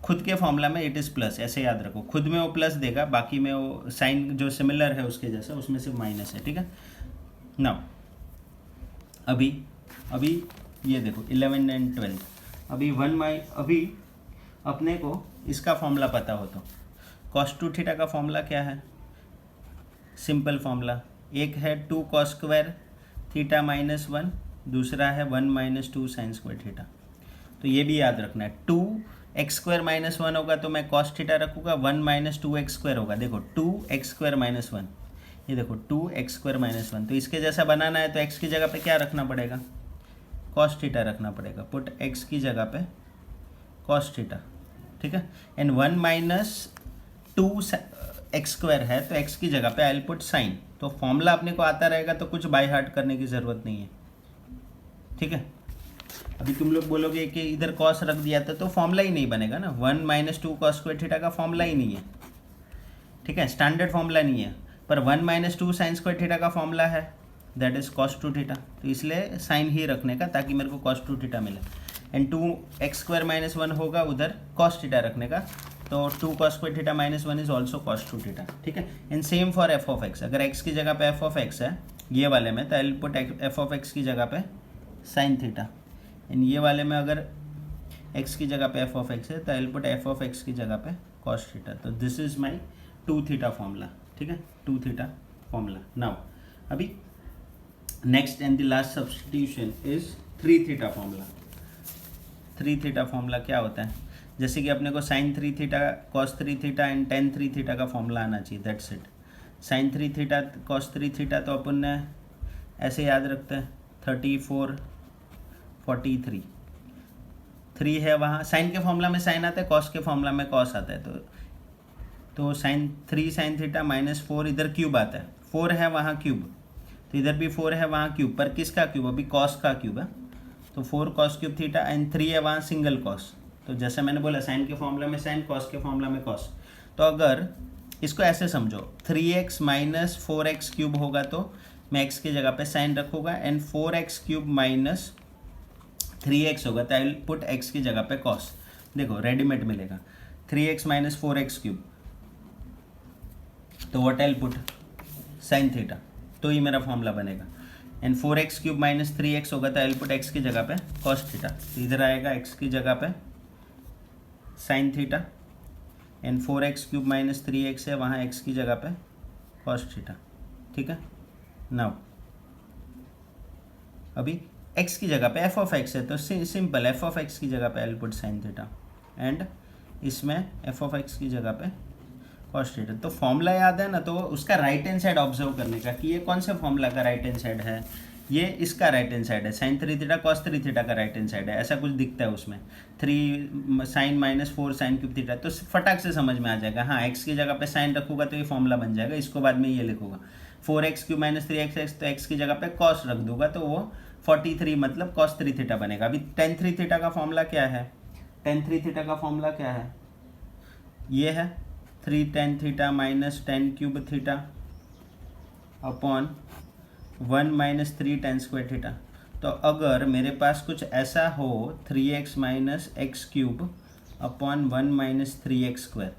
खुद के फॉर्मूला में इट इज़ प्लस, ऐसे याद रखो, खुद में वो प्लस देगा, बाकी में वो साइन जो सिमिलर है उसके जैसा उसमें सिर्फ माइनस है, ठीक है। नाउ अभी ये देखो 11 एंड 12, अभी अपने को इसका फॉर्मूला पता हो तो कॉस टू थीटा का फॉर्मूला क्या है, सिंपल फॉर्मूला, एक है 2 कॉस स्क्वायर थीटा माइनस 1, दूसरा है 1 माइनस 2 साइन स्क्वायर थीटा। तो ये भी याद रखना है, 2 एक्स स्क्वायर माइनस 1 होगा तो मैं कॉस थीटा रखूँगा, 1 माइनस 2 एक्स स्क्वायर होगा, देखो 2 एक्स स्क्वायर माइनस 1, ये देखो 2 एक्स स्क्वायर माइनस 1, तो इसके जैसा बनाना है तो एक्स की जगह पे क्या रखना पड़ेगा, कॉस थीटा रखना पड़ेगा, पुट एक्स की जगह पे कॉस थीटा, ठीक है। एंड 1 माइनस 2 एक्स स्क्वायर है तो एक्स की जगह पे आई विल पुट साइन, तो फॉर्मूला अपने को आता रहेगा तो कुछ बाय हार्ट करने की ज़रूरत नहीं है, ठीक है। अभी तुम लोग बोलोगे कि इधर कॉस रख दिया था तो फॉर्मूला ही नहीं बनेगा ना, 1 माइनस 2 कॉस स्क्वायर थीटा का फॉर्मूला ही नहीं है, ठीक है, स्टैंडर्ड फॉर्मूला नहीं है। पर 1 माइनस 2 साइन स्क्वायर थीटा का फॉर्मूला है, that is cos two theta, तो इसलिए साइन ही रखने का ताकि मेरे को कॉस टू थीटा मिले। एंड 2 एक्स स्क्वायर माइनस 1 होगा उधर कॉस थीटा रखने का, तो 2 cos square theta minus 1 is also cos two theta, ठीक है। And same for F of x, अगर एक्स की जगह पे एफ ऑफ एक्स है ये वाले में, तो I will put f of x की जगह पे साइन थीटा, एंड ये वाले में अगर x की जगह पे एफ ऑफ एक्स है तो I will put f of x की जगह पे कॉस थीटा। तो this is my two theta formula, ठीक है, टू थीटा फॉर्मूला। नाउ अभी next and the last substitution is three theta formula. Three theta formula क्या होता है, जैसे कि अपने को sine three theta cos three theta and tan three theta का फॉर्मूला आना चाहिए, that's it. Sine three theta cos three theta तो अपन ने ऐसे याद रखते हैं 34 43, 3 है वहाँ, साइन के फॉर्मूला में साइन आता है, कॉस के फॉर्मूला में कॉस आता है, तो साइन 3 साइन थीटा माइनस 4 इधर क्यूब आता है, 4 है वहाँ क्यूब, तो इधर भी 4 है वहाँ क्यूब, पर किसका क्यूब, अभी कॉस का क्यूब है, तो 4 कॉस क्यूब थीटा एंड 3 है वहाँ सिंगल कॉस। तो जैसे मैंने बोला साइन के फॉर्मूला में साइन, कॉस के फॉर्मूला में कॉस, तो अगर इसको ऐसे समझो, 3x माइनस 4x क्यूब होगा तो मैं x की जगह पे साइन रखूँगा, and 4x cube minus 3x होगा तो आई विल पुट x की जगह पे कॉस। देखो रेडीमेड मिलेगा 3x माइनस 4x क्यूब, तो what I will put sign theta, तो ये मेरा फॉर्मूला बनेगा। And 4x cube minus 3x होगा तो आई विल पुट x की जगह पे कॉस थीटा, तो इधर आएगा x की जगह पे sine theta, and 4x cube minus 3x है, वहाँ x की जगह पे कॉस थीटा। ठीक है, नाउ अभी x की जगह पे f ऑफ x है तो सिंपल f ऑफ x की जगह पे आई will put sine theta, and इसमें f ऑफ x की जगह पे कॉस थीटा। तो फॉर्मूला याद है ना, तो उसका राइट हैंड साइड ऑब्जर्व करने का कि ये कौन से फॉर्मूला का राइट हैंड साइड है, ये इसका राइट हैंड साइड है, साइन 3 थीटा कॉस 3 थीटा का राइट हैंड साइड है, ऐसा कुछ दिखता है उसमें 3 sine minus 4 sine cube theta, तो फटाक से समझ में आ जाएगा। हाँ, x की जगह पे साइन रखूँगा तो ये फॉर्मूला बन जाएगा, इसको बाद में ये लिखूँगा 4x क्यूब माइनस 3x, तो x की जगह पे कॉस रख दूंगा तो वो 43 मतलब कॉस 3 थीटा बनेगा। अभी tan 3 थीटा का फॉर्मूला क्या है, tan 3 थीटा का फॉर्मूला क्या है, ये है 3 tan theta minus tan cube theta upon 1 minus 3 tan square theta. तो अगर मेरे पास कुछ ऐसा हो 3x minus x cube upon 1 minus 3x square,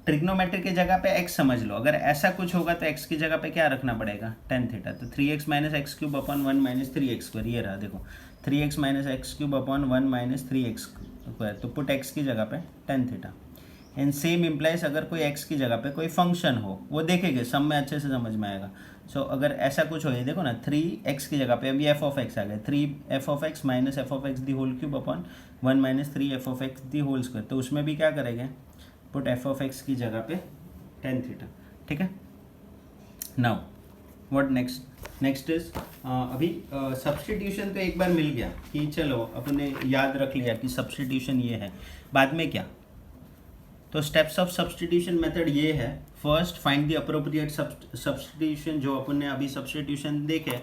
trigonometry की जगह पे x समझ लो, अगर ऐसा कुछ होगा तो x की जगह पे क्या रखना पड़ेगा, tan थीटा, तो 3x minus x cube upon 1 minus 3x square, ये रहा देखो 3x minus x cube upon 1 minus 3x square, तो पुट x की जगह पे tan theta. And same implies अगर कोई x की जगह पे कोई फंक्शन हो, वो देखेंगे सब में अच्छे से समझ में आएगा। सो अगर ऐसा कुछ हो, ये देखो ना 3x की जगह पे अभी f ऑफ x आ गया, 3f of x minus f of x the whole cube upon 1 minus 3f of x the whole square, तो उसमें भी क्या करेंगे, पुट f ऑफ x की जगह पे tan थीटा। ठीक है, नाउ व्हाट नेक्स्ट इज अभी सब्सटीट्यूशन तो एक बार मिल गया कि चलो अपने याद रख लिया कि सब्सटीट्यूशन ये है, बाद में क्या, तो स्टेप्स ऑफ सब्सटीट्यूशन मेथड ये है, first find the appropriate substitution, जो अपन ने अभी सब्सटीट्यूशन देखे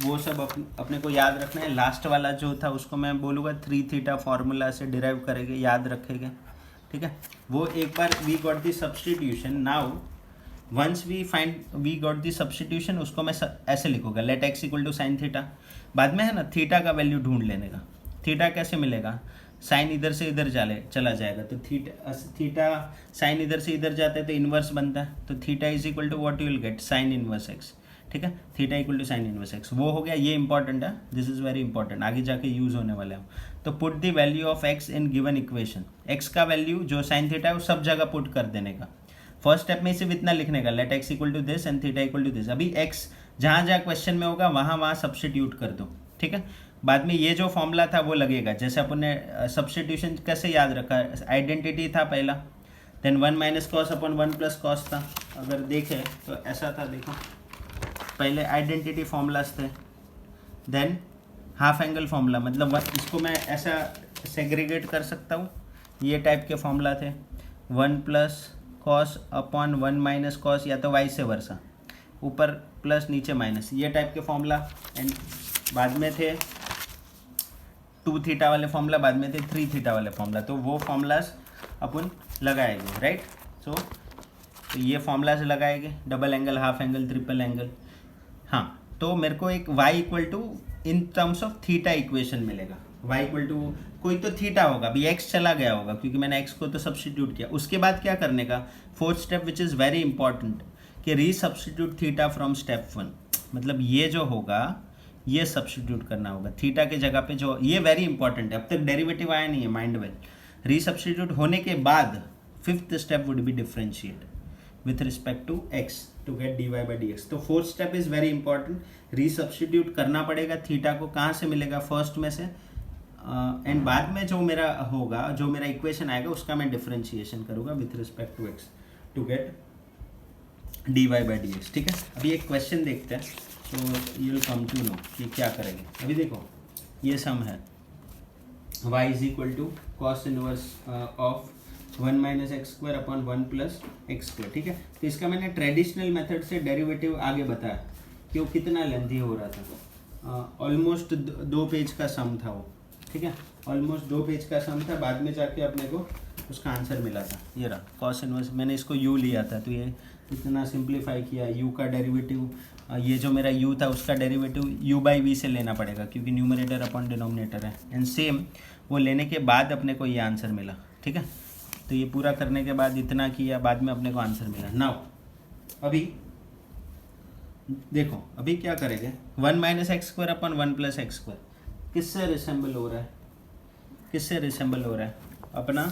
वो सब अपने को याद रखना है। लास्ट वाला जो था उसको मैं बोलूँगा 3 थीटा फार्मूला से डिराइव करेंगे, याद रखेंगे। ठीक है, वो एक बार we got the substitution, now once we got the substitution, उसको मैं ऐसे लिखूँगा let x equal to sine theta, बाद में है ना थीटा का वैल्यू ढूंढ लेने का। थीटा कैसे मिलेगा, साइन इधर से इधर चला जाएगा, तो थीटा साइन इधर से इधर जाता है तो इन्वर्स बनता है, तो theta is equal to what you will get sine inverse x. ठीक है, theta equal to sine inverse x, वो हो गया, ये इंपॉर्टेंट है, दिस इज वेरी इंपॉर्टेंट, आगे जाके यूज होने वाले हैं। तो put the value of x in given equation, x का वैल्यू जो साइन थीटा है वो सब जगह पुट कर देने का। फर्स्ट स्टेप में सिर्फ इतना लिखने का, let x equal to this and theta equal to this. अभी एक्स जहाँ जहाँ क्वेश्चन में होगा वहाँ सब्सटीट्यूट कर दो। ठीक है, बाद में ये जो फॉर्मूला था वो लगेगा, जैसे अपन ने सब्सटीट्यूशन कैसे याद रखा, आइडेंटिटी था पहला, then 1 minus cos upon 1 plus cos था। अगर देखें तो ऐसा था, देखो पहले आइडेंटिटी फॉर्मूलाज थे, देन हाफ एंगल फॉर्मूला, मतलब इसको मैं ऐसा सेग्रीगेट कर सकता हूँ, ये टाइप के फॉर्मूला थे, 1 plus cos upon 1 minus cos, या तो वाइस से वर्सा, ऊपर प्लस नीचे माइनस, ये टाइप के फॉर्मूला। एंड बाद में थे 2 थीटा वाले फॉर्मूला, बाद में थे 3 थीटा वाले फॉर्मूला, तो वो फॉर्मूलाज अपन लगाएंगे, राइट। सो ये फॉर्मूलाज लगाएंगे, double angle, half angle, triple angle. हाँ, तो मेरे को एक y equal to in terms of theta equation मिलेगा, y इक्वल टू कोई तो थीटा होगा, अभी x चला गया होगा क्योंकि मैंने x को तो सब्सटीट्यूट किया। उसके बाद क्या करने का, fourth step which is very important, कि रीसब्स्टिट्यूट थीटा फ्रॉम स्टेप 1, मतलब ये जो होगा ये सब्सटीट्यूट करना होगा थीटा के जगह पे, जो ये वेरी इंपॉर्टेंट है, अब तक डेरिवेटिव आया नहीं है, माइंड वेल। रीसब्स्टिट्यूट होने के बाद fifth step would be differentiate with respect to x to get d y by d x. तो fourth step is very important, resubstitute करना पड़ेगा थीटा को, कहाँ से मिलेगा, फर्स्ट में से, एंड बाद में जो मेरा होगा, जो मेरा इक्वेशन आएगा उसका मैं डिफरेंशिएशन करूँगा with respect to x to get d y by d x. ठीक है, अभी एक क्वेश्चन देखते हैं, तो you will come to know कि क्या करेंगे। अभी देखो ये सम है, y is equal to cos inverse of 1 minus x square upon 1 plus x square. ठीक है, तो इसका मैंने ट्रेडिशनल मेथड से डेरिवेटिव आगे बताया कि वो कितना लेंथी हो रहा था, ऑलमोस्ट 2 पेज का सम था वो। ठीक है, ऑलमोस्ट 2 पेज का सम था, बाद में जाके अपने को उसका आंसर मिला था, ये रहा कॉस इनवर्स। मैंने इसको u लिया था, तो ये इतना सिंप्लीफाई किया, u का डेरिवेटिव, ये जो मेरा u था उसका डेरिवेटिव u बाई वी से लेना पड़ेगा क्योंकि न्यूमरेटर अपॉन डिनोमिनेटर है। एंड सेम वो लेने के बाद अपने को ये आंसर मिला, ठीक है। तो ये पूरा करने के बाद इतना किया, बाद में अपने को आंसर मिला। नाउ अभी देखो, अभी क्या करेंगे, 1 minus x square upon 1 plus x square किससे रिसेंबल हो रहा है, किससे रिसेंबल हो रहा है, अपना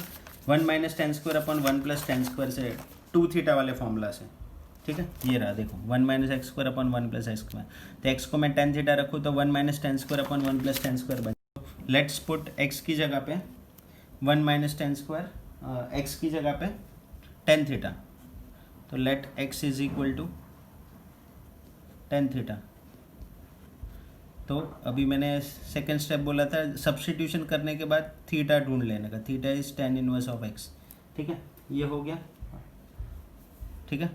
1 माइनस टेन स्क्वायर अपन 1 प्लस टेन स्क्वायर से, 2 थीटा वाले फॉर्मूला से, ठीक है। ये रहा देखो 1 minus x square upon 1 plus x square, तो एक्स को मैं टेन थीटा रखूँ तो 1 माइनस टेन स्क्वायर अपन 1 प्लस टेन स्क्वायर बन। लेट्स पुट एक्स की जगह पे 1 माइनस टेन स्क्वायर, एक्स की जगह पे टेन थीटा, तो let x is equal to tan theta. तो अभी मैंने सेकेंड स्टेप बोला था सब्स्टिट्यूशन करने के बाद थीटा ढूंढ लेने का, theta is ten inverse of x, ठीक है। ये हो गया, ठीक है।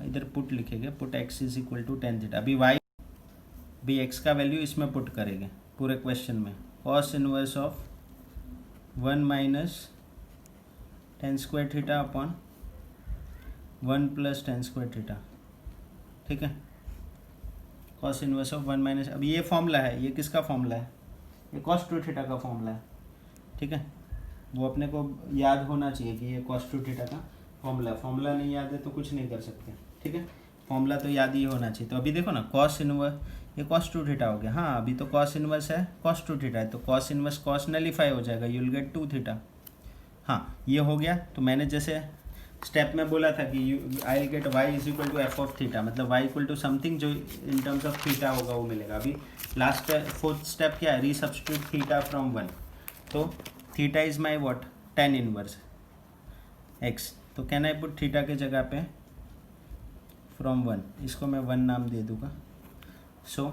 इधर पुट लिखेंगे, put x is equal to tan theta. अभी वाई भी एक्स का वैल्यू इसमें पुट करेंगे पूरे क्वेश्चन में, cos inverse of 1 minus tan square theta upon 1 plus tan square theta, ठीक है। कॉस इनवर्स ऑफ 1 माइनस, अब ये फॉर्मूला है, ये किसका फॉर्मूला है, ये कॉस टू थीटा का फॉर्मूला है, ठीक है। वो अपने को याद होना चाहिए कि ये कॉस टू थीटा का फॉर्मूला है। फॉर्मूला नहीं याद है तो कुछ नहीं कर सकते, ठीक है। फॉर्मूला तो याद ही होना चाहिए। तो अभी देखो ना, कॉस इनवर्स, ये कॉस टू थीटा हो गया। हाँ, अभी तो कॉस इनवर्स है, कॉस टू थीटा है, तो कॉस इनवर्स कॉस नलीफाई हो जाएगा, यू विल गेट 2 थीटा। हाँ, ये हो गया। तो मैंने जैसे स्टेप में बोला था कि I will get y is equal to f of theta, मतलब वाई इक्वल टू समथिंग जो इन टर्म्स ऑफ थीटा होगा वो मिलेगा। अभी लास्ट फोर्थ स्टेप क्या है, रीसब्स्टिट्यूट थीटा फ्रॉम 1, तो theta is my what, ten inverse x, तो कैन आई पुट थीटा के जगह पे फ्रॉम 1, इसको मैं 1 नाम दे दूँगा। सो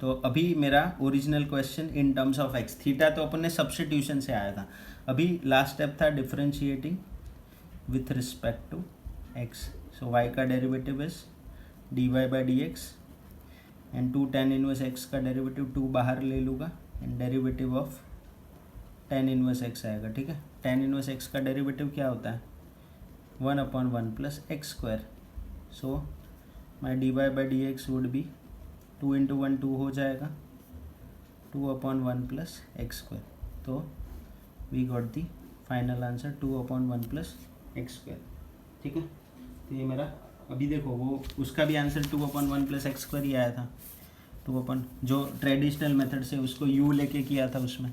तो अभी मेरा original question in terms of x, theta तो अपन ने सब्स्टिट्यूशन से आया था। अभी लास्ट स्टेप था differentiating with respect to x. So y का derivative is d y by d x and 2 tan inverse x का डेरिवेटिव 2 बाहर ले लूँगा and derivative of tan inverse x आएगा, ठीक है। टेन इनवर्स एक्स का डेरिवेटिव क्या होता है, 1 upon 1 plus x square. So my d y by d x would be 2 into 1 2 हो जाएगा, 2 अपॉन 1 प्लस एक्स स्क्वायर। तो we got the final answer 2 upon 1 plus x square, ठीक है। तो ये मेरा, अभी देखो वो उसका भी answer 2 upon 1 plus x square ही आया था, 2 अपॉन जो ट्रेडिशनल मेथड से उसको u लेके किया था उसमें,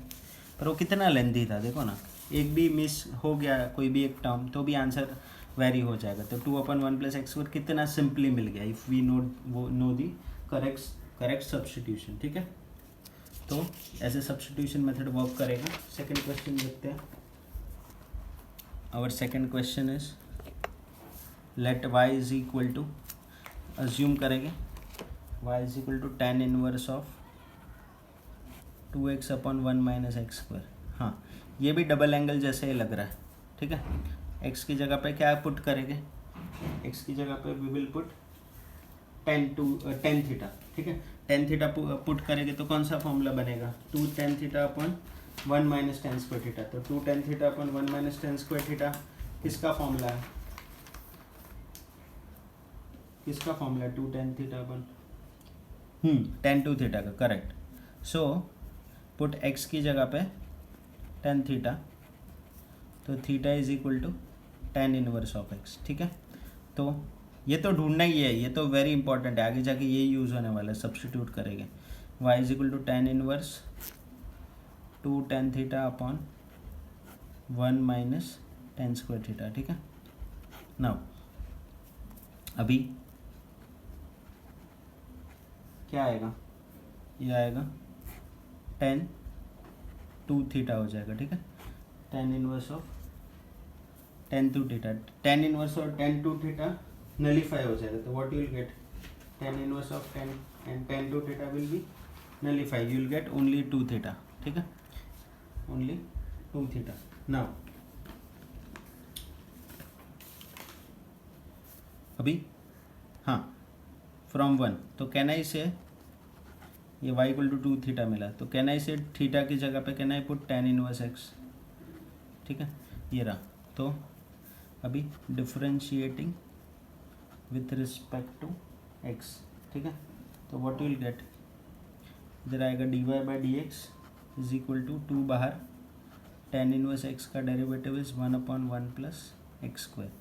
पर वो कितना लेंथी था देखो ना, एक भी मिस हो गया कोई भी एक टर्म तो भी आंसर वेरी हो जाएगा। तो 2 अपॉन 1 प्लस एक्स स्क्वायर कितना सिंपली मिल गया if we know the correct substitution, ठीक है। तो ऐसे सब्स्टिट्यूशन मेथड वर्क करेगा। सेकंड क्वेश्चन देखते हैं। Our second question is let y is equal to, assume करेंगे y is equal to tan inverse of 2x upon 1 minus x square. हाँ, ये भी डबल एंगल जैसे ही लग रहा है, ठीक है। x की जगह पे क्या पुट करेंगे, x की जगह पे we will put tan theta, ठीक है। टेन थीटा पुट करेंगे तो कौन सा फॉर्मूला बनेगा, 2 tan theta upon 1 minus tan square theta. तो 2 tan theta upon 1 minus tan square theta किसका फॉर्मूला है, किसका फॉर्मूला है, 2 tan theta upon tan two theta का, करेक्ट। सो पुट x की जगह पे टेन थीटा, तो theta is equal to tan inverse of x, ठीक है। तो ये तो ढूंढना ही है, ये तो वेरी इंपॉर्टेंट है, आगे जाके ये यूज़ होने वाला है। सब्स्टिट्यूट करेंगे y is equal to tan inverse 2 tan theta upon 1 minus tan square theta, ठीक है। नाउ अभी क्या आएगा, ये आएगा टेन टू थीटा हो जाएगा, ठीक है। Tan inverse of tan two theta, tan inverse और टेन टू थीटा नलीफाई हो जाएगा, तो what you will get, tan inverse of tan and tan two theta will be nullify, you will get only 2 theta, ठीक है, only 2 theta. Now अभी हाँ, from 1, तो can आई से ये y इक्वल टू 2 थीटा मिला, तो कैन आई से थीटा की जगह पे can I put tan inverse x, ठीक है, ये रहा। तो अभी differentiating with respect to x, ठीक है, तो व्हाट विल गेट, इधर आएगा dy by d x is equal to 2 बाहर, tan इनवर्स x का derivative is 1/1 plus x square,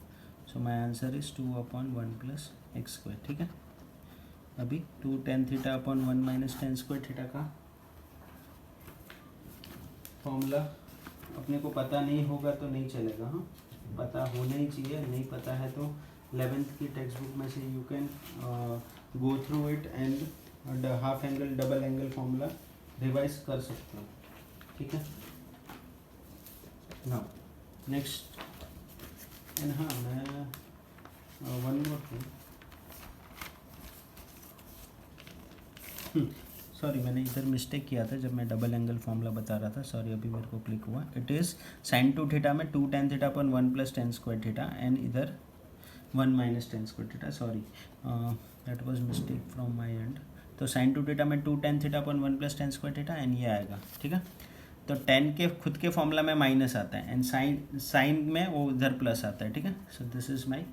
so my answer is 2/1 plus x square, ठीक है। अभी 2 tan theta upon 1 minus tan square theta का formula अपने को पता नहीं होगा तो नहीं चलेगा, हाँ, पता होना ही चाहिए। नहीं पता है तो 11th की टेक्स्ट बुक में से you can go through it and half angle double angle formula revise कर सकते हो, ठीक है। नाउ नेक्स्ट, एंड हाँ मैं वन मोर थिंग, सॉरी मैंने इधर मिस्टेक किया था जब मैं डबल एंगल फॉर्मूला बता रहा था, सॉरी अभी मेरे को क्लिक हुआ। इट इज़ साइन 2 थीटा में 2 tan थीटा अपन 1 plus tan square theta and इधर 1 minus tan square theta, sorry that was mistake from my and. तो साइन 2 थीटा में 2 tan थीटा अपन 1 plus tan square theta and ये आएगा, ठीक है। तो tan के खुद के फॉर्मूला में माइनस आता है एंड साइन में वो इधर प्लस आता है, ठीक है। So this is my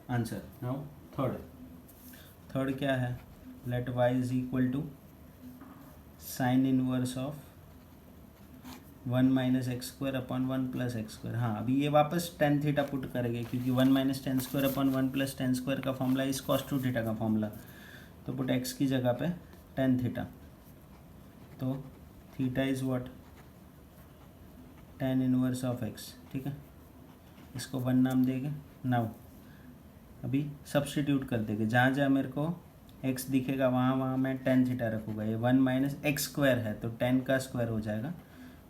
answer. Now third क्या है, let y is equal to sine inverse of 1 minus x square upon 1 plus x square. हाँ, अभी ये वापस टेन थीटा पुट करेंगे क्योंकि 1 minus tan square upon 1 plus tan square का formula इस कॉस 2 थीटा का फॉर्मूला, तो पुट x की जगह पे टेन थीटा, तो theta is what, ten inverse of x, ठीक है। इसको 1 नाम देंगे। नाउ अभी सब्स्टिट्यूट कर देंगे, जहाँ जहाँ मेरे को x दिखेगा वहाँ वहाँ मैं टेन थीटा रखूँगा। ये 1 माइनस एक्स स्क्वायर है तो 10 का स्क्वायर हो जाएगा,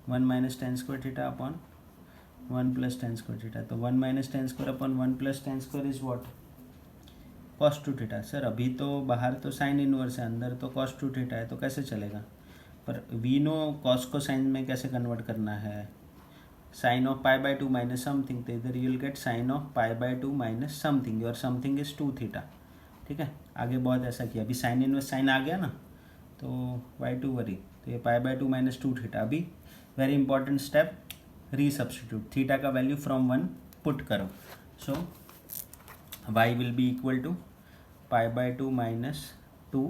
1 minus tan square theta upon 1 plus tan square theta, तो 1 minus tan square upon 1 plus tan square is what, cos 2 theta. Sir अभी तो बाहर तो साइन इनवर्स है, अंदर तो कॉस 2 थीटा है, तो कैसे चलेगा। पर वी नो कॉस को साइन में कैसे कन्वर्ट करना है, sine of pi by 2 minus something, तो इधर you will get sine of pi by 2 minus something, और समथिंग इज 2 थीटा, ठीक है। आगे बहुत ऐसा किया, अभी साइन इनवर्स साइन आ गया ना, तो वाई टू वरी, तो ये पाई बाई 2 माइनस 2 थीटा। अभी very important step, resubstitute, theta का वैल्यू फ्रॉम 1 पुट करो, so y will be equal to pi by 2 minus 2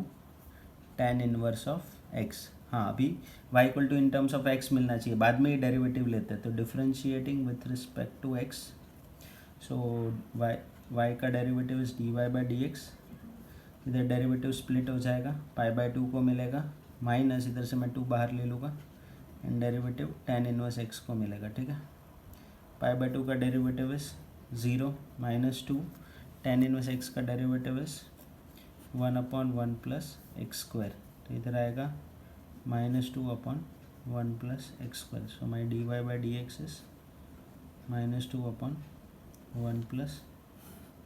tan inverse of x. हाँ, अभी y equal to in terms of x मिलना चाहिए, बाद में ही derivative लेते हैं, तो differentiating with respect to x, so y का derivative is dy by d x, इधर डेरिवेटिव स्प्लिट हो जाएगा, पाई बाई 2 को मिलेगा माइनस, इधर से मैं 2 बाहर ले लूँगा and derivative tan inverse x को मिलेगा, ठीक है। पाई बाई 2 का derivative is 0 minus 2, tan inverse x का derivative is 1/1 plus x square, तो इधर आएगा -2/1 plus x square, so my dy by d x is -2/1 plus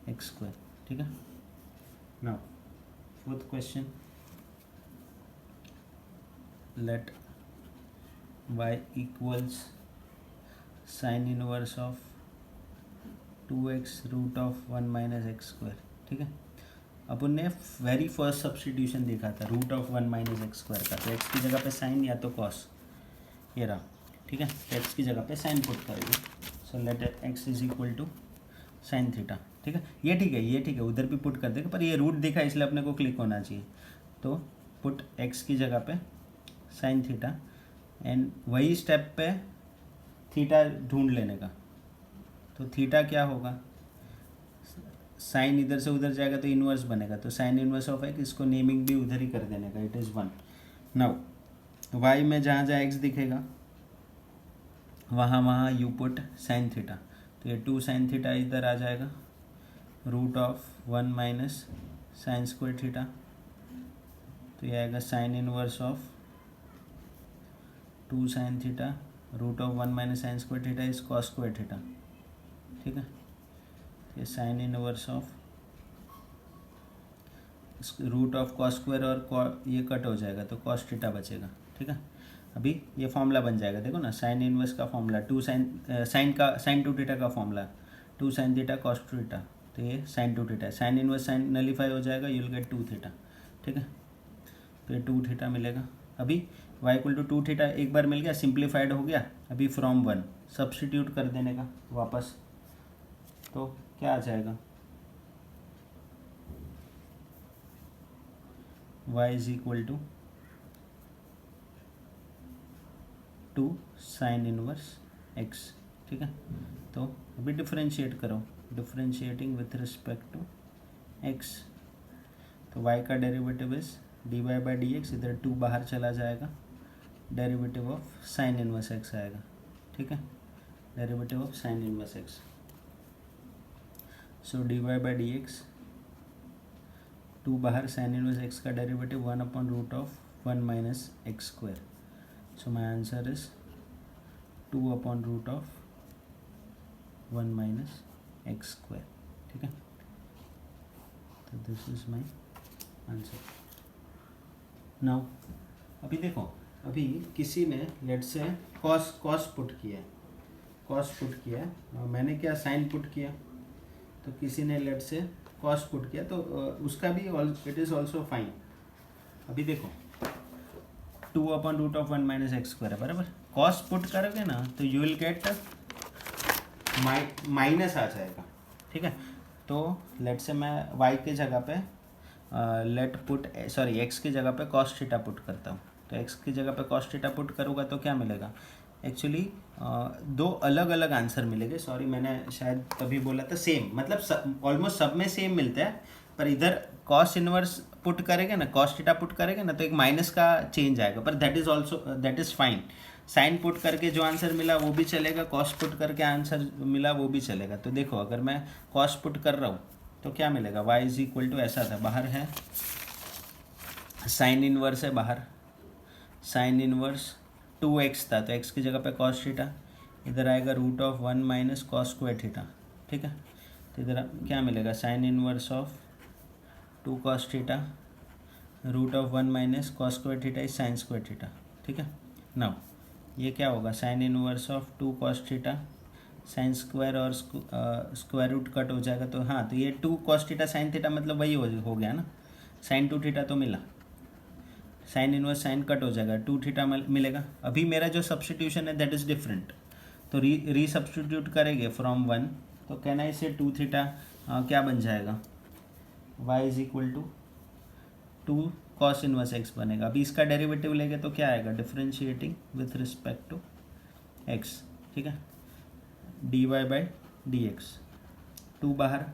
x square, ठीक है। Now fourth question, let y equals sine inverse of 2x root of 1 minus x square, ठीक है। अपन ने very first substitution देखा था root of 1 minus x square का, तो x की जगह पे साइन या तो कॉस, ये रहा, ठीक है। तो एक्स की जगह पे साइन पुट करेंगे, so let x is equal to sine theta, ठीक है। ये ठीक है, उधर भी पुट कर देंगे, पर ये रूट दिखा इसलिए अपने को क्लिक होना चाहिए, तो पुट एक्स की जगह पे साइन थीटा एंड वही स्टेप पे थीटा ढूंढ लेने का, तो थीटा क्या होगा, साइन इधर से उधर जाएगा तो इनवर्स बनेगा, तो साइन इनवर्स ऑफ एक्स, इसको नेमिंग भी उधर ही कर देने का, इट इज़ 1। नाउ वाई में जहाँ जहाँ एक्स दिखेगा वहाँ वहाँ यू पुट साइन थीटा, तो ये 2 साइन थीटा इधर आ जाएगा, root of 1 minus sine square theta, तो ये आएगा sine inverse of 2 sine theta, root of 1 minus sine square theta is cos square theta, ठीक है। ये sine inverse of root of cos square और ये कट हो जाएगा तो कॉस थीटा बचेगा, ठीक है। अभी ये फॉर्मूला बन जाएगा, देखो ना, साइन इनवर्स का फॉर्मूला 2 साइन 2 थीटा का formula 2 sine theta cos theta, तो ये sine 2 theta, sine inverse sine nullify हो जाएगा, यू विल गेट 2 थीटा, ठीक है। तो ये 2 थीटा मिलेगा। अभी y इक्वल टू 2 थीटा एक बार मिल गया, सिंप्लीफाइड हो गया। अभी फ्रॉम 1 सब्सटीट्यूट कर देने का वापस, तो क्या आ जाएगा, y is equal to 2 sine inverse x। ठीक है, तो अभी डिफरेंशिएट करो, differentiating with respect to x, तो y का derivative is dy by d x, इधर 2 बाहर चला जाएगा, derivative of sine inverse x आएगा। ठीक है, derivative of sine inverse x, so dy by d x, 2 बाहर, साइन इनवर्स x का derivative 1 upon root of 1 minus x square, so my answer is 2 upon root of 1 minus x square. ठीक है, तो this is my answer. Now अभी देखो, अभी किसी ने लेट से कॉस पुट किया है, कॉस पुट किया है, और मैंने क्या साइन पुट किया, तो किसी ने लेट से कॉस पुट किया, तो उसका भी इट इज़ ऑल्सो फाइन। अभी देखो 2 upon root of 1 minus x square है बराबर, कॉस पुट करोगे ना तो यू विल गेट माइनस आ जाएगा। ठीक है, तो लेट से मैं y के जगह पे x की जगह पे cos थीटा पुट करता हूँ, तो x की जगह पे cos थीटा पुट करूँगा तो क्या मिलेगा, एक्चुअली 2 अलग अलग आंसर मिलेंगे। सॉरी, मैंने शायद तभी बोला था सेम, मतलब ऑलमोस्ट सब में सेम मिलता है, पर इधर cos इनवर्स पुट करेंगे ना, cos थीटा पुट करेंगे ना, तो एक माइनस का चेंज आएगा, पर that is fine. Sine put करके जो आंसर मिला वो भी चलेगा, कॉस पुट करके आंसर मिला वो भी चलेगा। तो देखो, अगर मैं कॉस पुट कर रहा हूँ तो क्या मिलेगा, y इज इक्वल टू, ऐसा था, बाहर है साइन इनवर्स है, बाहर साइन इनवर्स 2x था, तो x की जगह पे कॉस थीटा, इधर आएगा root of 1 minus cos square theta. ठीक है, तो इधर क्या मिलेगा, sine inverse of 2 cos theta, root of 1 minus cos square theta is sine square theta. ठीक है, नाउ ये क्या होगा, sine inverse of 2 cos theta, sine square और स्क्वायर रूट कट हो जाएगा, तो हाँ, तो ये 2 कॉस थीटा साइन थीटा मतलब वही हो गया ना, साइन 2 थीटा तो मिला, साइन इनवर्स साइन कट हो जाएगा, 2 थीटा मिलेगा। अभी मेरा जो सब्सटीट्यूशन है दैट इज़ डिफरेंट, तो री सब्सटीट्यूट करेंगे फ्रॉम 1, तो कहना इसे 2 थीटा क्या बन जाएगा, y is equal to 2 cos inverse x बनेगा। अभी इसका डेरिवेटिव लेंगे तो क्या आएगा, differentiating with respect to x। ठीक है, dy बाई डी एक्स, 2 बाहर,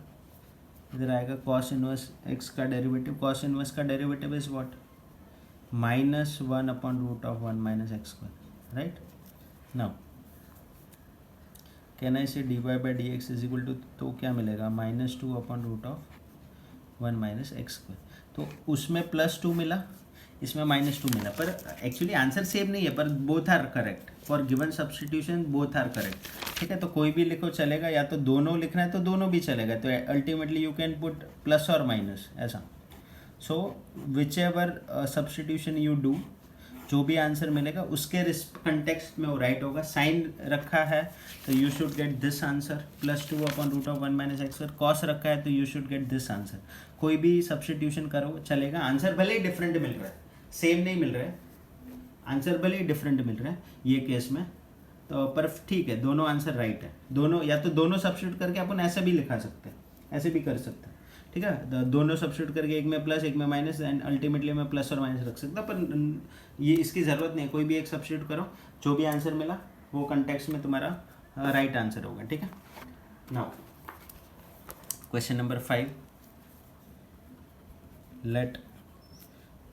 इधर आएगा कॉस इनवर्स x का डेरिवेटिव, कॉस इनवर्स का derivative is what, -1 upon root of 1 minus x square. Right, now कहना इसे dy by d x is equal to, तो क्या मिलेगा, -2 upon root of 1 minus x square, तो उसमें +2 मिला, इसमें -2 मिला, पर एक्चुअली आंसर सेम नहीं है, पर both are correct for given substitution, both are correct. ठीक है, तो कोई भी लिखो चलेगा, या तो दोनों लिखना है तो दोनों भी चलेगा, तो ultimately you can put plus और माइनस ऐसा। So whichever substitution you do, जो भी आंसर मिलेगा उसके कंटेक्स्ट में वो राइट होगा। साइन रखा है तो you should get this answer, +2 upon root of 1 minus x square, cos रखा है तो you should get this answer. कोई भी सब्सटीट्यूशन करो चलेगा, आंसर भले ही डिफरेंट मिल रहा है, सेम नहीं मिल रहा है, आंसर भले ही डिफरेंट मिल रहा है ये केस में, तो पर ठीक है, दोनों आंसर राइट है। दोनों, या तो दोनों सब्स्टिट्यूट करके अपन ऐसे भी लिखा सकते हैं, ऐसे भी कर सकते हैं। ठीक है, दोनों सब्स्टिट्यूट करके एक में प्लस एक में माइनस, एंड अल्टीमेटली मैं प्लस और माइनस रख सकता, पर ये इसकी ज़रूरत नहीं है, कोई भी एक सब्स्टिट्यूट करो, जो भी आंसर मिला वो कंटेक्स्ट में तुम्हारा राइट आंसर होगा। ठीक है, now question number 5, let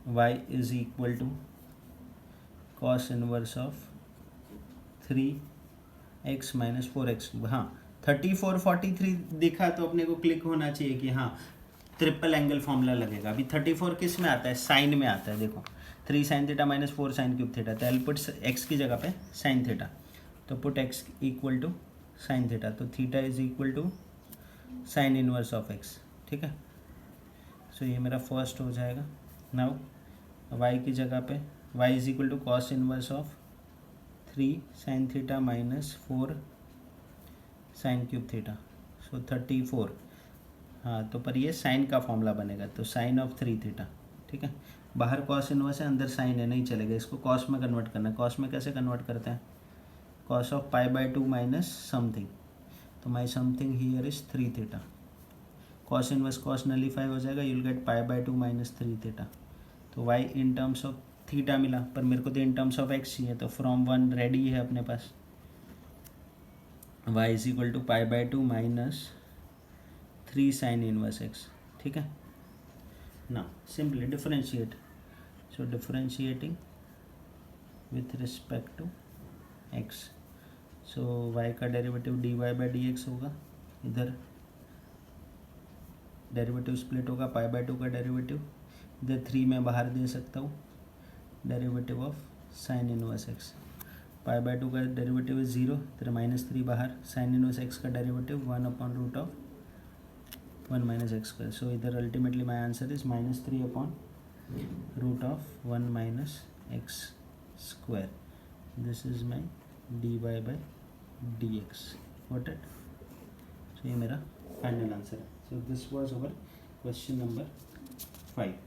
y is equal to cos inverse of 3x minus 4x। हाँ, 34 43 दिखा तो अपने को क्लिक होना चाहिए कि हाँ ट्रिपल एंगल फॉर्मूला लगेगा। अभी 34 किस में आता है, साइन में आता है। देखो 3 sine theta minus 4 sine cube theta, तो एल पुट x की जगह पे साइन थीटा, तो put x equal to sine theta, तो theta is equal to sine inverse of x। ठीक है, सो ये मेरा फर्स्ट हो जाएगा। नाउ y की जगह पे y is equal to cos inverse of 3 sine theta minus 4 sine cube theta, so 34। हाँ, तो पर ये साइन का फॉर्मूला बनेगा, तो साइन ऑफ 3 थीटा। ठीक है, बाहर कॉस इनवर्स है, अंदर साइन है, नहीं चलेगा, इसको कॉस में कन्वर्ट करना है। कॉस में कैसे कन्वर्ट करते हैं? Cos of pi by 2 minus something, तो my something here is 3 theta. Cos inverse cos nullify हो जाएगा, you'll get pi by 2 minus 3 theta. तो y in terms of theta मिला, पर मेरे को तो इन टर्म्स ऑफ एक्स चाहिए, तो फ्रॉम 1 रेडी है अपने पास। y is equal to pi by 2 minus 3 sine inverse x, ठीक है ना। Simply differentiate, so differentiating with respect to x, so y का derivative dy by d x होगा, इधर डेरिवेटिव स्प्लिट होगा, पाई बाय 2 का डेरिवेटिव, इधर 3 मैं बाहर दे सकता हूँ, derivative of sine inverse x. Pi by 2 का डेरिवेटिव इज 0, तेरे -3 बाहर, साइन इनवर्स एक्स का derivative 1 upon root of 1 minus x square. So इधर ultimately my answer is -3 upon root of 1 minus x square. This is my dy by d x, what it. So ये मेरा final answer है। So this was our question number 5,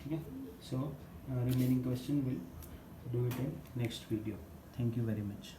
ठीक है। So remaining question will do it in next video. Thank you very much.